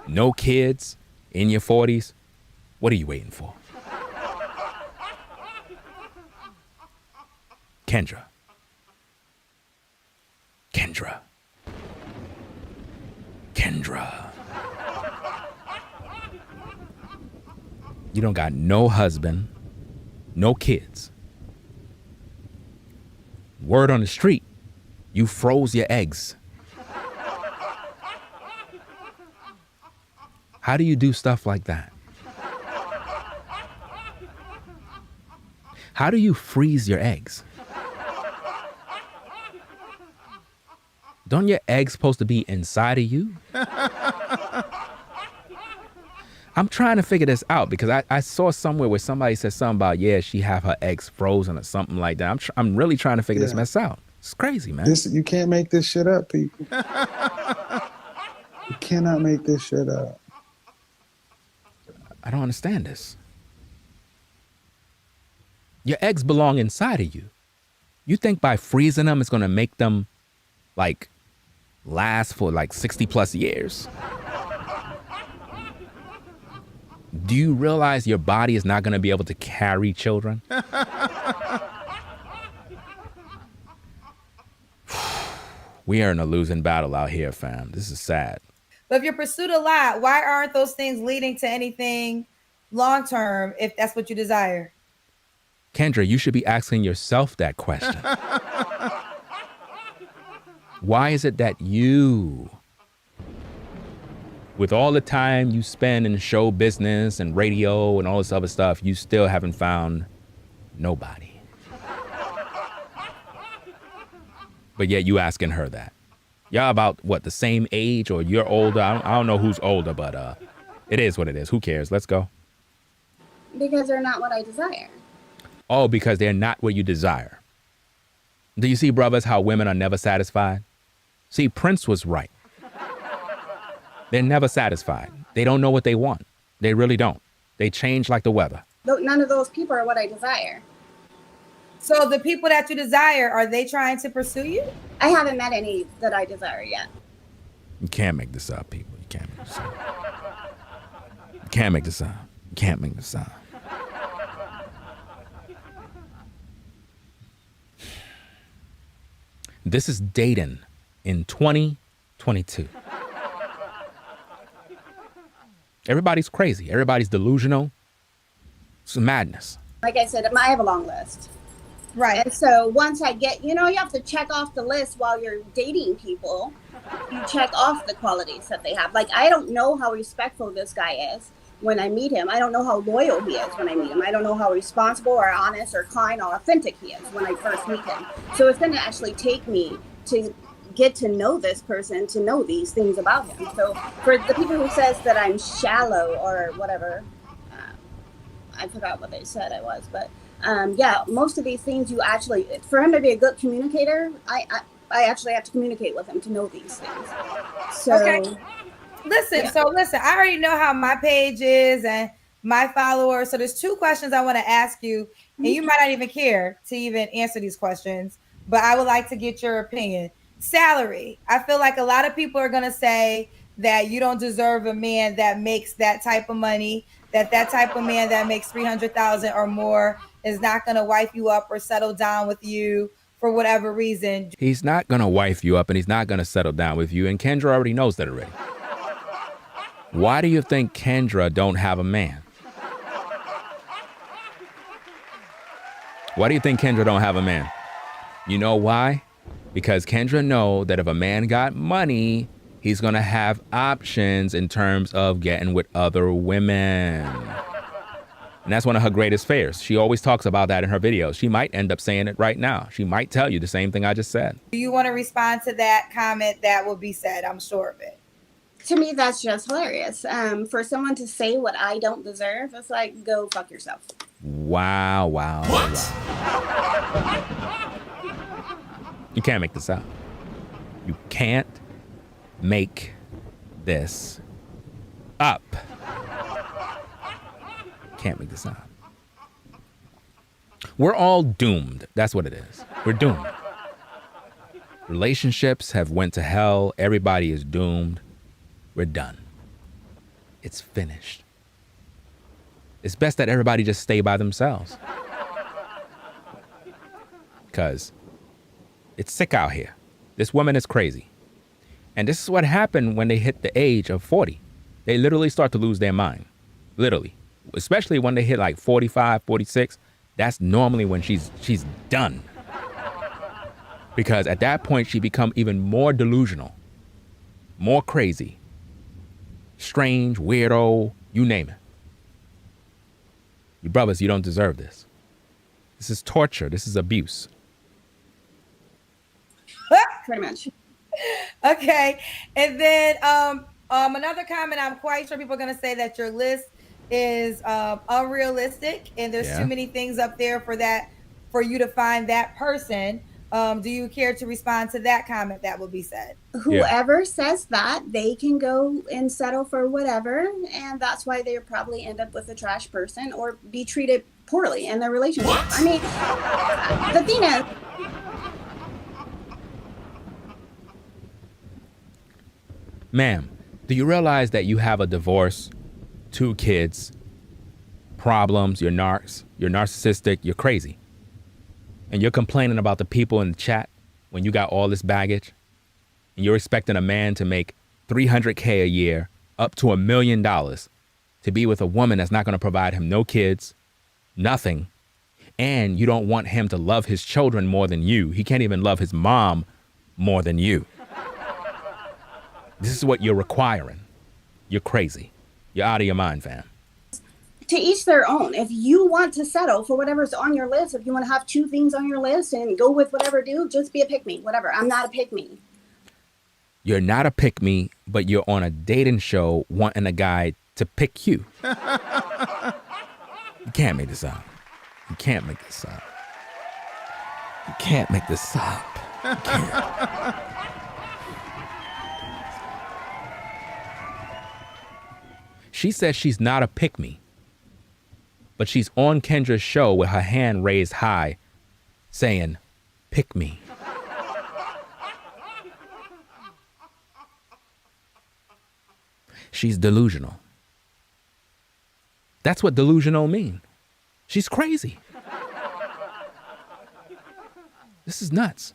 C: No kids in your 40s. What are you waiting for? Kendra. Kendra. Kendra. You don't got no husband, no kids. Word on the street, you froze your eggs. How do you do stuff like that? How do you freeze your eggs? Don't your eggs supposed to be inside of you? I'm trying to figure this out because I saw somewhere where somebody said something about, yeah, she have her eggs frozen or something like that. I'm really trying to figure this mess out. It's crazy, man.
D: You can't make this shit up, people. You cannot make this shit up.
C: I don't understand this. Your eggs belong inside of you. You think by freezing them, it's going to make them like last for like 60 plus years? Do you realize your body is not going to be able to carry children? We are in a losing battle out here, fam. This is sad.
A: But if you pursued a lot, why aren't those things leading to anything long term if that's what you desire?
C: Kendra, you should be asking yourself that question. Why is it that you, with all the time you spend in show business and radio and all this other stuff, you still haven't found nobody? But yet you asking her that. Y'all about, what, the same age or you're older? I don't know who's older, but it is what it is. Who cares? Let's go.
B: Because they're not what I desire.
C: Oh, because they're not what you desire. Do you see, brothers, how women are never satisfied? See, Prince was right. They're never satisfied. They don't know what they want. They really don't. They change like the weather.
B: None of those people are what I desire.
A: So the people that you desire, are they trying to pursue you?
B: I haven't met any that I desire yet.
C: You can't make this up, people. You can't make this up. You can't make this up. You can't make this up. This is dating in 2022. Everybody's crazy. Everybody's delusional. It's madness.
B: Like I said, I have a long list.
A: Right.
B: And so once I get, you have to check off the list while you're dating people. You check off the qualities that they have. Like, I don't know how respectful this guy is, when I meet him. I don't know how loyal he is when I meet him. I don't know how responsible or honest or kind or authentic he is when I first meet him. So it's going to actually take me to get to know this person, to know these things about him. So for the people who says that I'm shallow or whatever, I forgot what they said I was, but yeah, most of these things you actually, for him to be a good communicator, I actually have to communicate with him to know these things. So
A: Okay. Listen,
B: yeah.
A: I already know how my page is and my followers. So there's two questions I want to ask you, and you might not even care to even answer these questions, but I would like to get your opinion. Salary. I feel like a lot of people are going to say that you don't deserve a man that makes that type of money, that type of man that makes 300,000 or more is not going to wife you up or settle down with you for whatever reason.
C: He's not going to wife you up and he's not going to settle down with you. And Kendra already knows that already. Why do you think Kendra don't have a man? Why do you think Kendra don't have a man? You know why? Because Kendra know that if a man got money, he's going to have options in terms of getting with other women. And that's one of her greatest fears. She always talks about that in her videos. She might end up saying it right now. She might tell you the same thing I just said.
A: Do you want to respond to that comment that will be said? I'm sure of it.
B: To me, that's just hilarious. For someone to say what I don't deserve, it's like, go fuck yourself.
C: Wow, wow, what? Wow. You can't make this up. You can't make this up. Can't make this up. We're all doomed. That's what it is. We're doomed. Relationships have went to hell. Everybody is doomed. We're done. It's finished. It's best that everybody just stay by themselves. Because it's sick out here. This woman is crazy. And this is what happened when they hit the age of 40. They literally start to lose their mind. Literally. Especially when they hit like 45, 46. That's normally when she's done. Because at that point, she become even more delusional, more crazy, strange, weirdo, you name it. You brothers, you don't deserve this. This is torture. This is abuse.
B: Pretty much.
A: Okay. And then another comment, I'm quite sure people are going to say that your list is unrealistic and there's too many things up there for you to find that person. Do you care to respond to that comment that will be said?
B: Whoever says that, they can go and settle for whatever, and that's why they probably end up with a trash person or be treated poorly in their relationship. What? I mean, the thing is,
C: ma'am, do you realize that you have a divorce, 2 kids, problems, you're narcissistic, you're crazy? And you're complaining about the people in the chat when you got all this baggage? And you're expecting a man to make $300K a year, up to $1 million, to be with a woman that's not going to provide him no kids, nothing. And you don't want him to love his children more than you. He can't even love his mom more than you. This is what you're requiring. You're crazy. You're out of your mind, fam.
B: to each their own. If you want to settle for whatever's on your list, if you want to have 2 things on your list and go with whatever dude, just be a pick-me, whatever. I'm not a pick-me.
C: You're not a pick-me, but you're on a dating show wanting a guy to pick you. You can't make this up. You can't make this up. You can't make this up. You can't. She says she's not a pick-me, but she's on Kendra's show with her hand raised high, saying, pick me. She's delusional. That's what delusional mean. She's crazy. This is nuts.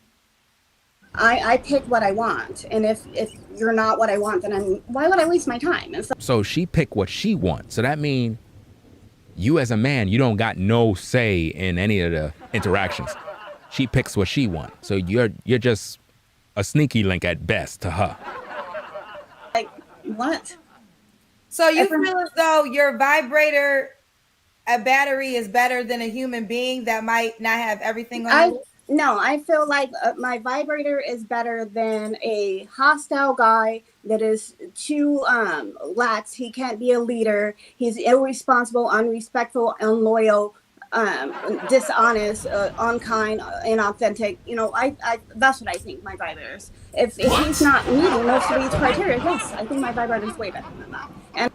B: I pick what I want, and if you're not what I want, then why would I waste my time? And
C: So she picked what she wants. So that means you as a man, you don't got no say in any of the interactions. She picks what she wants. So you're just a sneaky link at best to her.
B: like, what?
A: So you feel as though your vibrator, a battery, is better than a human being that might not have everything on you?
B: No, I feel like my vibrator is better than a hostile guy that is too lax. He can't be a leader. He's irresponsible, unrespectful, unloyal, dishonest, unkind, inauthentic. You know, I that's what I think my vibrator is. If he's not meeting most of these criteria, yes, I think my vibrator is way better than that. And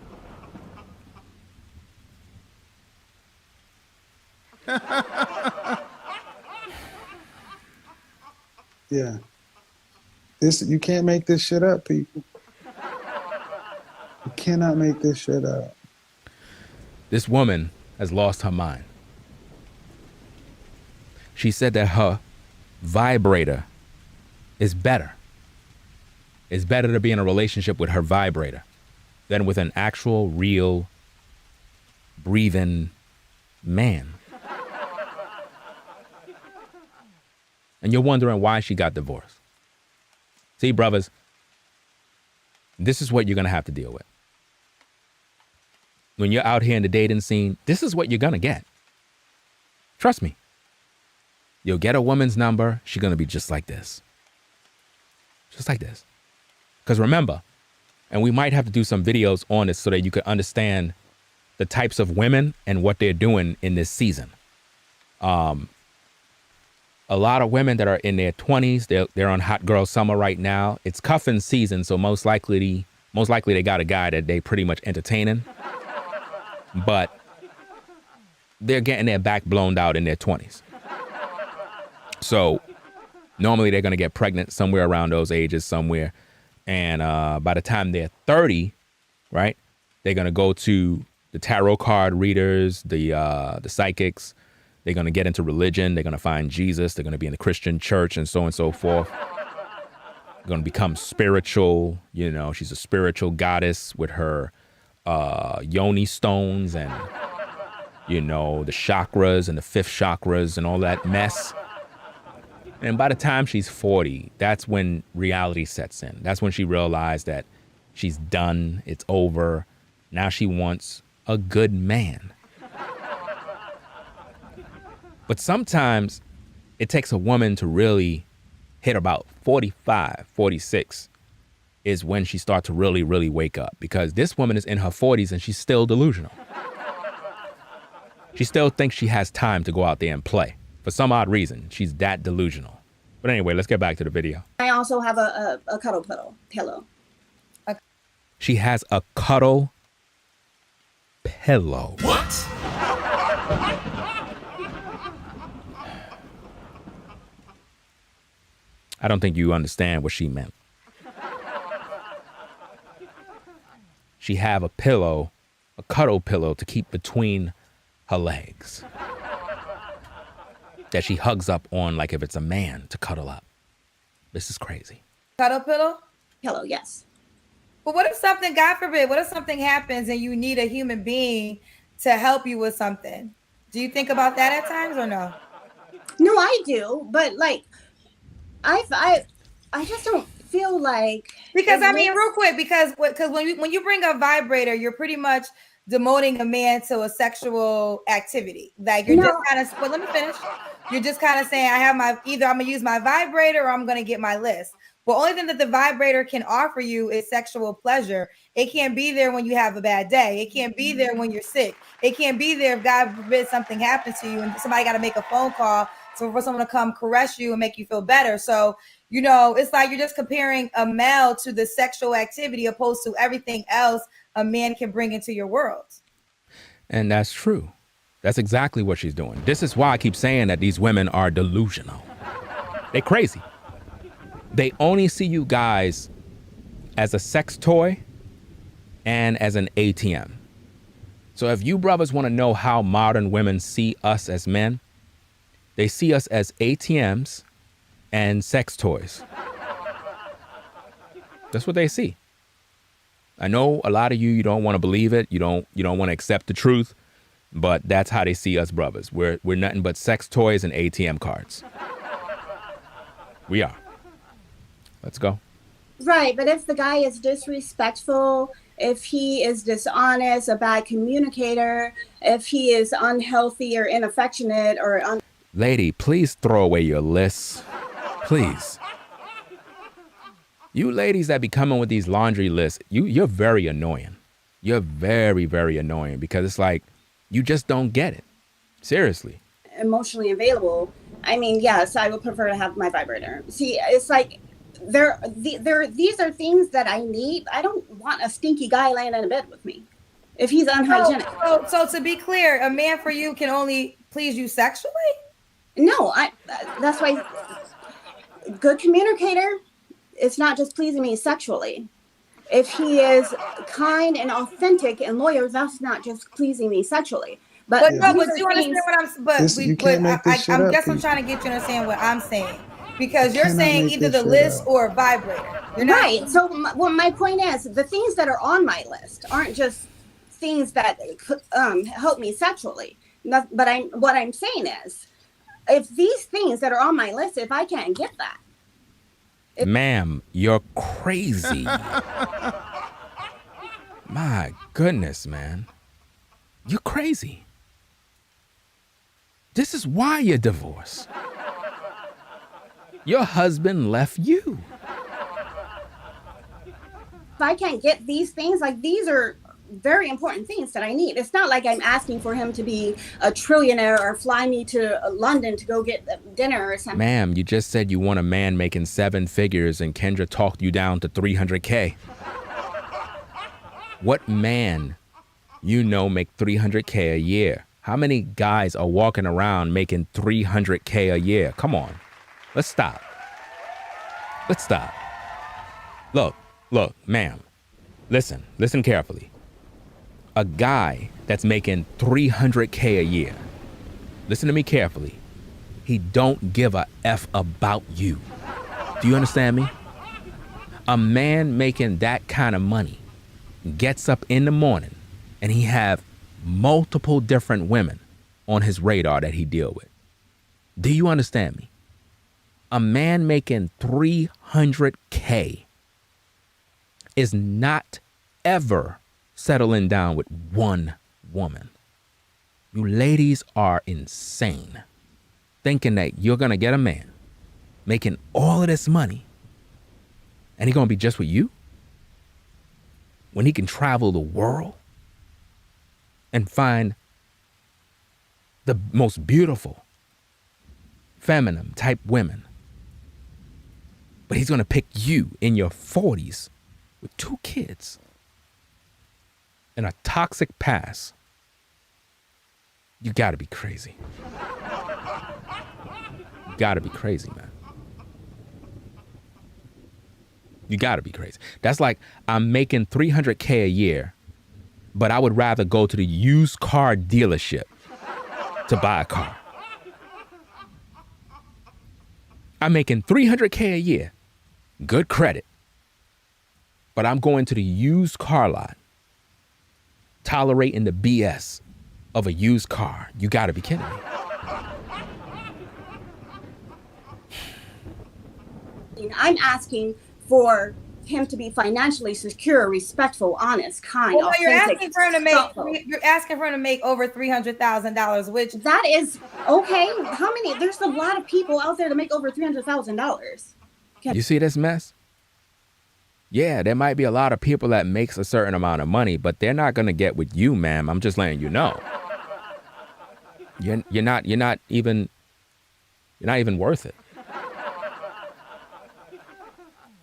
D: Yeah. You can't make this shit up, people. You cannot make this shit up.
C: This woman has lost her mind. She said that her vibrator is better. It's better to be in a relationship with her vibrator than with an actual, real, breathing man. And you're wondering why she got divorced. See, brothers, this is what you're going to have to deal with. When you're out here in the dating scene, this is what you're going to get. Trust me. You'll get a woman's number. She's going to be just like this. Just like this. Because remember, and we might have to do some videos on this so that you can understand the types of women and what they're doing in this season. A lot of women that are in their 20s, they're on hot girl summer right now. It's cuffing season, so most likely they got a guy that they pretty much entertaining. But they're getting their back blown out in their 20s. So normally they're going to get pregnant somewhere around those ages somewhere. And by the time they're 30, right, they're going to go to the tarot card readers, the psychics. They're going to get into religion. They're going to find Jesus. They're going to be in the Christian church and so forth. They're going to become spiritual. You know, she's a spiritual goddess with her yoni stones and, you know, the chakras and the fifth chakras and all that mess. And by the time she's 40, that's when reality sets in. That's when she realized that she's done. It's over. Now she wants a good man. But sometimes it takes a woman to really hit about 45, 46 is when she starts to really, really wake up. Because this woman is in her 40s and she's still delusional. She still thinks she has time to go out there and play. For some odd reason, she's that delusional. But anyway, let's get back to the video.
B: I also have a cuddle pillow.
C: She has a cuddle pillow.
E: What?
C: I don't think you understand what she meant. She have a pillow, a cuddle pillow to keep between her legs that she hugs up on like if it's a man to cuddle up. This is crazy.
A: Cuddle pillow?
B: Pillow, yes.
A: But what if something, God forbid, what if something happens and you need a human being to help you with something? Do you think about that at times or no?
B: No, I do, but like, I just don't feel like,
A: because I mean, real quick, because when you bring a vibrator, you're pretty much demoting a man to a sexual activity. Like you're just kind of, well, let me finish. You're just kind of saying, either I'm gonna use my vibrator or I'm gonna get my list. But only thing that the vibrator can offer you is sexual pleasure. It can't be there when you have a bad day. It can't be there when you're sick. It can't be there if God forbid something happens to you and somebody got to make a phone call for someone to come caress you and make you feel better. So, you know, it's like you're just comparing a male to the sexual activity opposed to everything else a man can bring into your world.
C: And that's true. That's exactly what she's doing. This is why I keep saying that these women are delusional. They're crazy. They only see you guys as a sex toy and as an ATM. So if you brothers want to know how modern women see us as men, they see us as ATMs and sex toys. That's what they see. I know a lot of you don't want to believe it. You don't want to accept the truth, but that's how they see us brothers. We're nothing but sex toys and ATM cards. We are. Let's go.
B: Right, but if the guy is disrespectful, if he is dishonest, a bad communicator, if he is unhealthy or inaffectionate or
C: Lady, please throw away your lists. Please. You ladies that be coming with these laundry lists, you're very annoying. You're very, very annoying because it's like, you just don't get it. Seriously.
B: emotionally available, I mean, yes, I would prefer to have my vibrator. See, it's like these are things that I need. I don't want a stinky guy laying in a bed with me if he's unhygienic.
A: So to be clear, a man for you can only please you sexually?
B: No, that's why good communicator, it's not just pleasing me sexually. If he is kind and authentic and loyal, that's not just pleasing me sexually. But
A: no, but you understand what I'm. But
D: you can't make this shit up,
A: guess I'm
D: people.
A: trying to get you to understand what I'm saying, because you're
D: cannot
A: saying
D: make
A: either
D: this
A: the
D: shit
A: list
D: up.
A: or a vibrator. You're not.
B: Right. So my point is, the things that are on my list aren't just things that help me sexually. But what I'm saying is, if these things that are on my list, if I can't get that,
C: Ma'am, you're crazy. My goodness, man. You're crazy. This is why you're divorced. Your husband left you.
B: if I can't get these things, like these are very important things that I need. It's not like I'm asking for him to be a trillionaire or fly me to London to go get dinner or something.
C: Ma'am, you just said you want a man making 7 figures and Kendra talked you down to $300K. What man you know make $300K a year? How many guys are walking around making $300K a year? Come on. Let's stop. Let's stop. Look, ma'am. Listen carefully. A guy that's making $300K a year, listen to me carefully. He don't give a F about you. Do you understand me? A man making that kind of money gets up in the morning and he have multiple different women on his radar that he deal with. Do you understand me? A man making $300K is not ever settling down with one woman. You ladies are insane, thinking that you're gonna get a man making all of this money and he gonna be just with you when he can travel the world and find the most beautiful, feminine type women. But he's gonna pick you in your 40s with 2 kids and a toxic past. You gotta be crazy. You gotta be crazy, man. You gotta be crazy. That's like, I'm making $300K a year, but I would rather go to the used car dealership to buy a car. I'm making $300K a year, good credit, but I'm going to the used car lot, tolerating the BS of a used car. You gotta be kidding me.
B: I'm asking for him to be financially secure, respectful, honest, kind,
A: Well, no, you're
B: authentic,
A: asking for him to
B: thoughtful.
A: make. You're asking for him to make over $300,000, which
B: That is okay. How many? There's a lot of people out there to make over $300,000.
C: You see this mess? Yeah, there might be a lot of people that makes a certain amount of money, but they're not gonna get with you, ma'am. I'm just letting you know. You're not even worth it.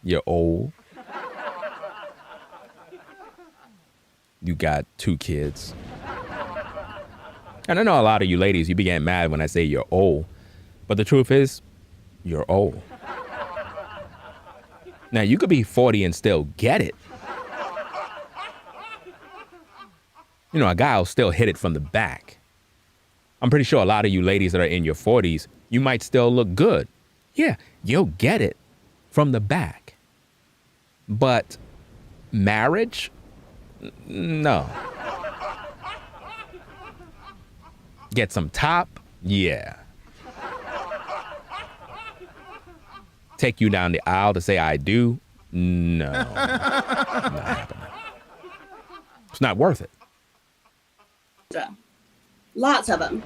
C: You're old. You got 2 kids. And I know a lot of you ladies, you be getting mad when I say you're old, but the truth is, you're old. Now, you could be 40 and still get it. You know, a guy will still hit it from the back. I'm pretty sure a lot of you ladies that are in your 40s, you might still look good. Yeah, you'll get it from the back. But marriage? No. Get some top? Yeah. Take you down the aisle to say I do? No. Not happening. It's not worth it.
B: Lots of them.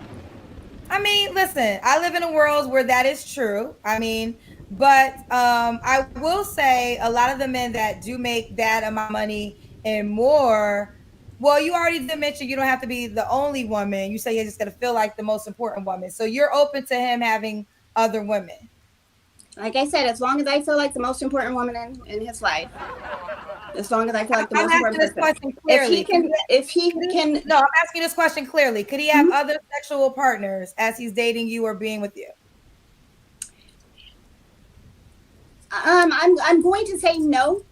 A: I mean, listen, I live in a world where that is true. I mean, but I will say a lot of the men that do make that amount of money and more, well, you already did mention you don't have to be the only woman. You say you're just going to feel like the most important woman. So you're open to him having other women.
B: Like I said, as long as I feel like the most important woman in his life. As long as I feel like the most important person.
A: Question clearly.
B: If he can.
A: No, I'm asking this question clearly. Could he have other sexual partners as he's dating you or being with you?
B: I'm going to say no,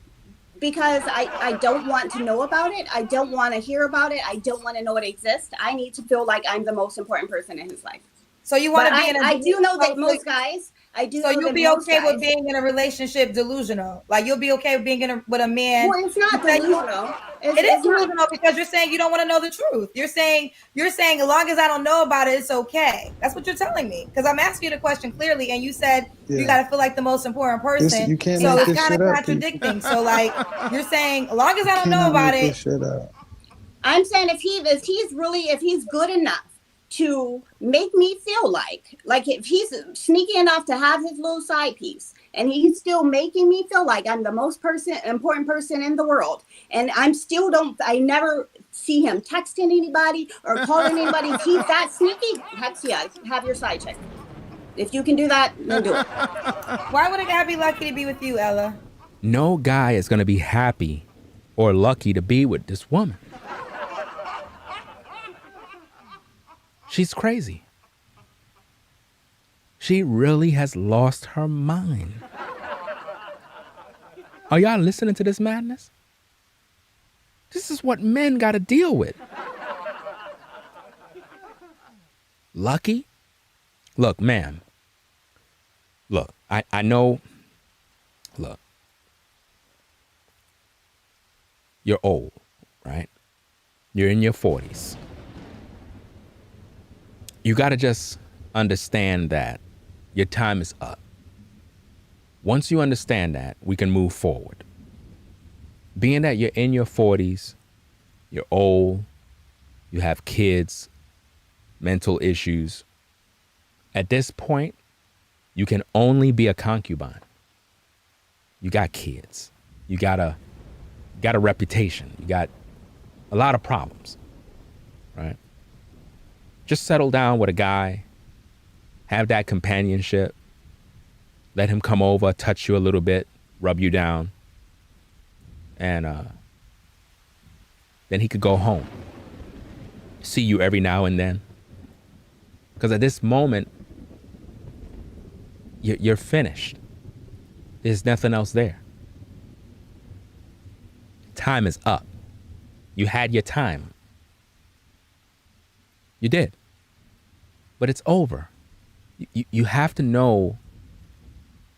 B: because I don't want to know about it. I don't want to hear about it. I don't want to know it exists. I need to feel like I'm the most important person in his life.
A: So you want to be
B: I do know that most guys. So
A: you'll be okay with being in a relationship delusional? Like you'll be okay with being with a man?
B: Well, it's not delusional.
A: It is delusional because you're saying you don't want to know the truth. You're saying as long as I don't know about it, it's okay. That's what you're telling me. Because I'm asking you the question clearly, and you said you got to feel like the most important person.
D: You can't
A: so
D: make
A: it's kind of contradicting. So like you're saying, as long as I don't know about it,
B: I'm saying if he's good enough to make me feel like if he's sneaky enough to have his little side piece and he's still making me feel like I'm the most important person in the world, and I never see him texting anybody or calling anybody. If he's that sneaky, heck yeah, have your side chick. If you can do that, then do it.
A: Why would a guy be lucky to be with you, Ella?
C: No guy is going to be happy or lucky to be with this woman. She's crazy. She really has lost her mind. Are y'all listening to this madness? This is what men got to deal with. Lucky? Look, ma'am. Look, I know. Look. You're old, right? You're in your 40s. You got to just understand that your time is up. Once you understand that, we can move forward. Being that you're in your 40s, you're old, you have kids, mental issues. At this point, you can only be a concubine. You got kids. You got a reputation. You got a lot of problems, right? Just settle down with a guy, have that companionship, let him come over, touch you a little bit, rub you down, and then he could go home, see you every now and then. Because at this moment, you're finished. There's nothing else there. Time is up. You had your time. You did. But it's over. You have to know.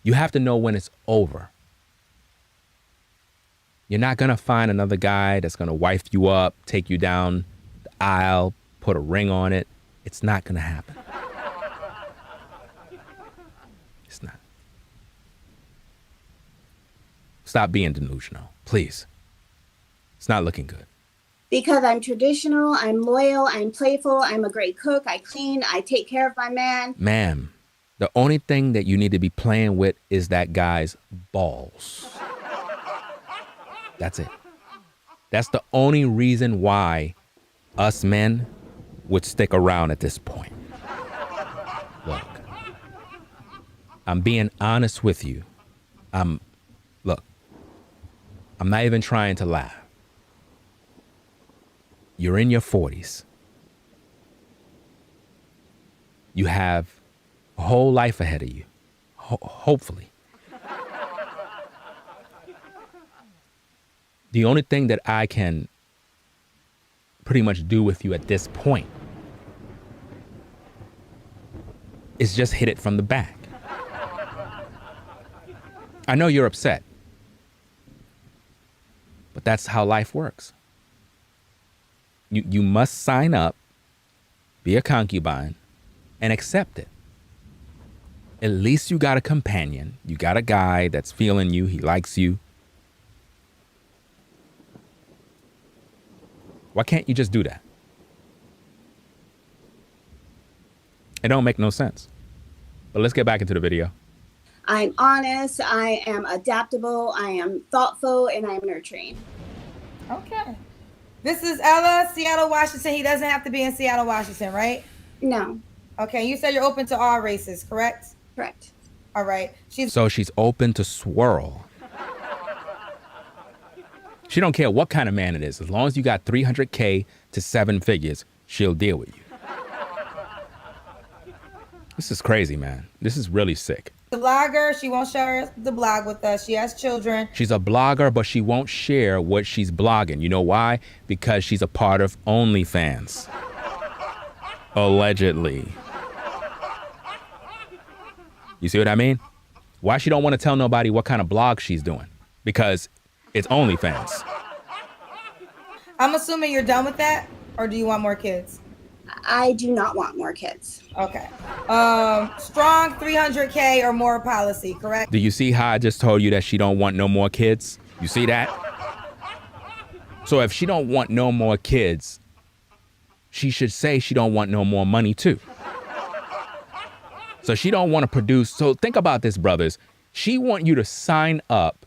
C: You have to know when it's over. You're not going to find another guy that's going to wife you up, take you down the aisle, put a ring on it. It's not going to happen. It's not. Stop being delusional, please. It's not looking good.
B: Because I'm traditional, I'm loyal, I'm playful, I'm a great cook, I clean, I take care of my man.
C: Ma'am, the only thing that you need to be playing with is that guy's balls. That's it. That's the only reason why us men would stick around at this point. Look, I'm being honest with you. I'm not even trying to laugh. You're in your 40s. You have a whole life ahead of you, hopefully. The only thing that I can pretty much do with you at this point is just hit it from the back. I know you're upset, but that's how life works. You must sign up, be a concubine, and accept it. At least you got a companion. You got a guy that's feeling you. He likes you. Why can't you just do that? It don't make no sense. But let's get back into the video.
B: I'm honest, I am adaptable, I am thoughtful, and I am nurturing.
A: Okay. This is Ella, Seattle, Washington. He doesn't have to be in Seattle, Washington, right?
B: No.
A: Okay. You said you're open to all races, correct?
B: Correct.
A: All right.
C: So she's open to swirl. She don't care what kind of man it is. As long as you got 300K to 7 figures, she'll deal with you. This is crazy, man. This is really sick.
A: The blogger, she won't share the blog with us. She has children.
C: She's a blogger, but she won't share what she's blogging. You know why? Because she's a part of OnlyFans. Allegedly. You see what I mean? Why she don't want to tell nobody what kind of blog she's doing? Because it's OnlyFans.
A: I'm assuming you're done with that, or do you want more kids?
B: I do not want more kids.
A: Okay. Strong 300K or more policy, correct?
C: Do you see how I just told you that she don't want no more kids? You see that? So if she don't want no more kids, she should say she don't want no more money too. So she don't want to produce. So think about this, brothers. She want you to sign up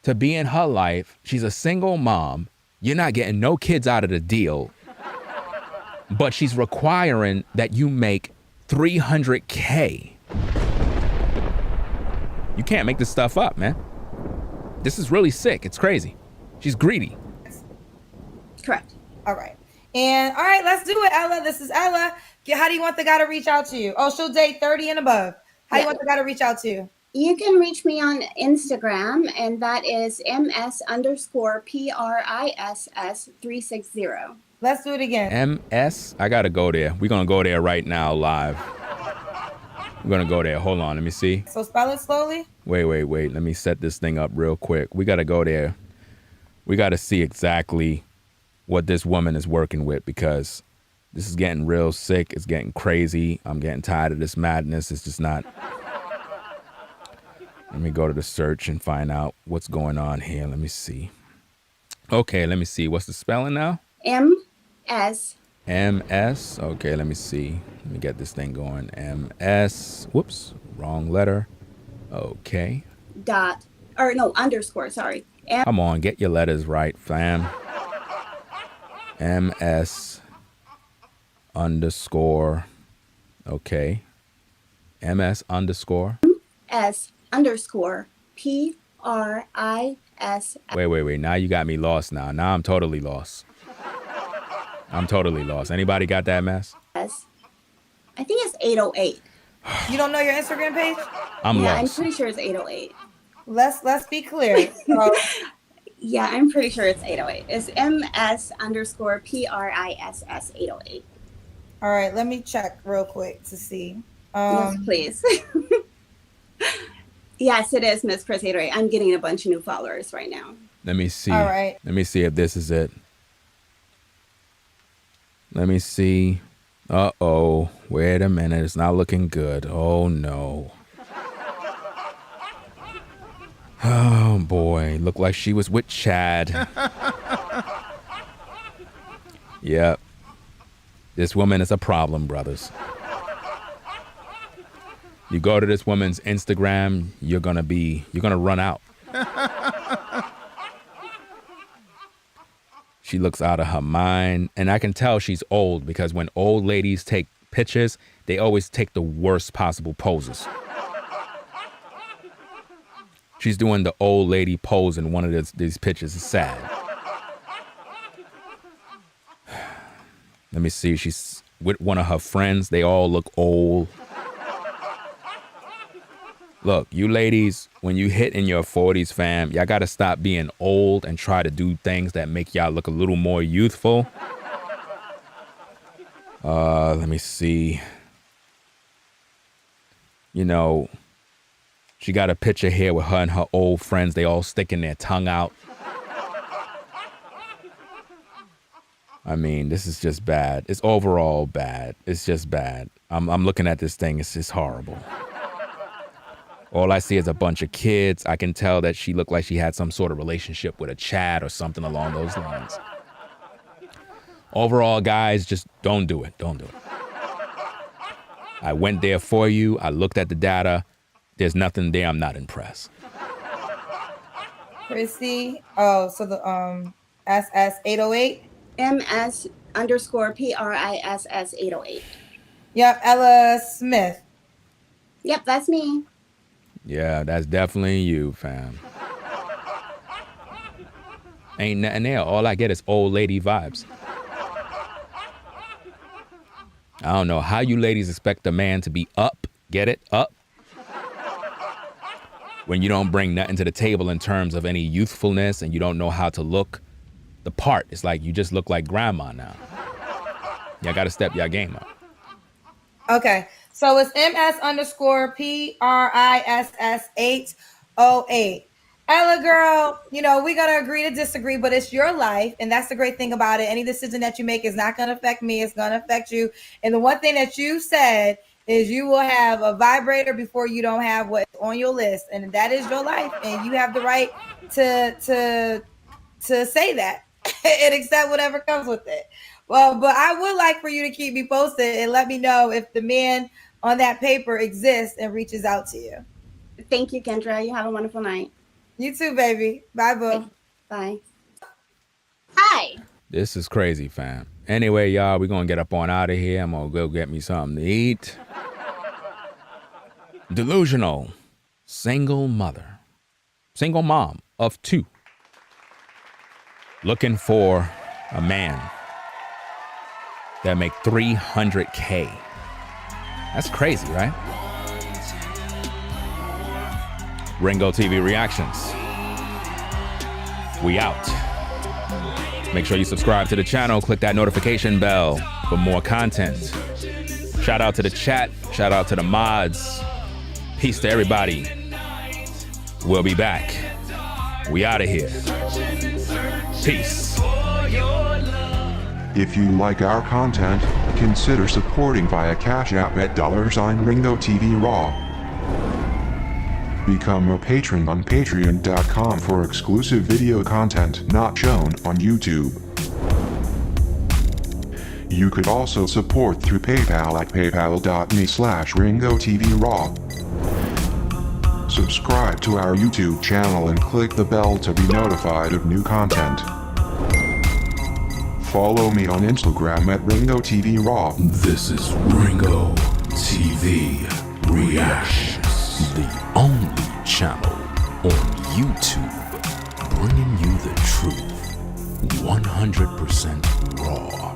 C: to be in her life. She's a single mom. You're not getting no kids out of the deal. But she's requiring that you make 300K. You can't make this stuff up, man. This is really sick. It's crazy. She's greedy.
B: Correct.
A: All right. And all right, let's do it, Ella. This is Ella. How do you want the guy to reach out to you? Oh, she'll date 30 and above. How do you want the guy to reach out to you?
B: You can reach me on Instagram, and that is ms_PRISS360.
A: Let's do it again.
C: MS? I gotta go there. We're gonna go there right now live. We're gonna go there. Hold on, let me see.
A: So spell it slowly.
C: Wait. Let me set this thing up real quick. We gotta go there. We gotta see exactly what this woman is working with, because this is getting real sick. It's getting crazy. I'm getting tired of this madness. It's just not. Let me go to the search and find out what's going on here. Let me see. Okay, let me see. What's the spelling now?
B: MS.
C: MS. Okay, let me see. Let me get this thing going. MS. Whoops, wrong letter. Okay.
B: Underscore, sorry.
C: Come on, get your letters right, fam. MS underscore. Okay. MS underscore.
B: S_PRISS.
C: Wait. Now you got me lost now. Now I'm totally lost. Anybody got that mess?
B: I think it's 808.
A: You don't know your Instagram page?
C: I'm
B: Yeah,
C: lost.
B: I'm pretty sure it's 808.
A: Let's be clear. So,
B: Yeah, I'm pretty sure it's 808. It's ms_PRISS 808.
A: all right, let me check real quick to see.
B: Yes, please. Yes, it is Miss Chris 808. I'm getting a bunch of new followers right now.
C: Let me see.
A: All right.
C: Let me see if this is it. Let me see. Uh-oh. Wait a minute. It's not looking good. Oh, no. Oh, boy. Looked like she was with Chad. Yep. This woman is a problem, brothers. You go to this woman's Instagram, you're gonna run out. She looks out of her mind, and I can tell she's old, because when old ladies take pictures, they always take the worst possible poses. She's doing the old lady pose in one of these pictures. It's sad. Let me see. She's with one of her friends. They all look old. Look, you ladies, when you hit in your 40s, fam, y'all got to stop being old and try to do things that make y'all look a little more youthful. Let me see. You know, she got a picture here with her and her old friends. They all sticking their tongue out. I mean, this is just bad. It's overall bad. It's just bad. I'm looking at this thing. It's just horrible. All I see is a bunch of kids. I can tell that she looked like she had some sort of relationship with a Chad or something along those lines. Overall, guys, just don't do it. Don't do it. I went there for you. I looked at the data. There's nothing there. I'm not impressed.
A: Chrissy. Oh, so the SS808.
B: MS_PRISS 808.
A: Yep, Ella Smith.
B: Yep, that's me.
C: Yeah, that's definitely you, fam. Ain't nothing there. All I get is old lady vibes. I don't know how you ladies expect a man to be up. Get it? Up. When you don't bring nothing to the table in terms of any youthfulness and you don't know how to look the part. It's like you just look like grandma now. Y'all got to step your game up.
A: Okay, so it's MS_PRISS808. Ella, girl, you know, we're going to agree to disagree, but it's your life. And that's the great thing about it. Any decision that you make is not going to affect me. It's going to affect you. And the one thing that you said is you will have a vibrator before you don't have what's on your list. And that is your life. And you have the right to say that and accept whatever comes with it. Well, but I would like for you to keep me posted and let me know if the man on that paper exists and reaches out to you.
B: Thank you, Kendra. You have a wonderful night.
A: You too, baby. Bye, boo.
B: Okay. Bye. Hi.
C: This is crazy, fam. Anyway, y'all, we're going to get up on out of here. I'm going to go get me something to eat. Delusional single mother. Single mom of 2. Looking for a man that make $300K. That's crazy, right? Ringo TV reactions. We out. Make sure you subscribe to the channel. Click that notification bell for more content. Shout out to the chat. Shout out to the mods. Peace to everybody. We'll be back. We out of here. Peace.
E: If you like our content, consider supporting via Cash App at $Ringo TV Raw. Become a patron on patreon.com for exclusive video content not shown on YouTube. You could also support through PayPal at paypal.me/RingoTVRaw. Subscribe to our YouTube channel and click the bell to be notified of new content. Follow me on Instagram at Ringo TV Raw.
C: This is Ringo TV Reactions, the only channel on YouTube bringing you the truth 100% raw.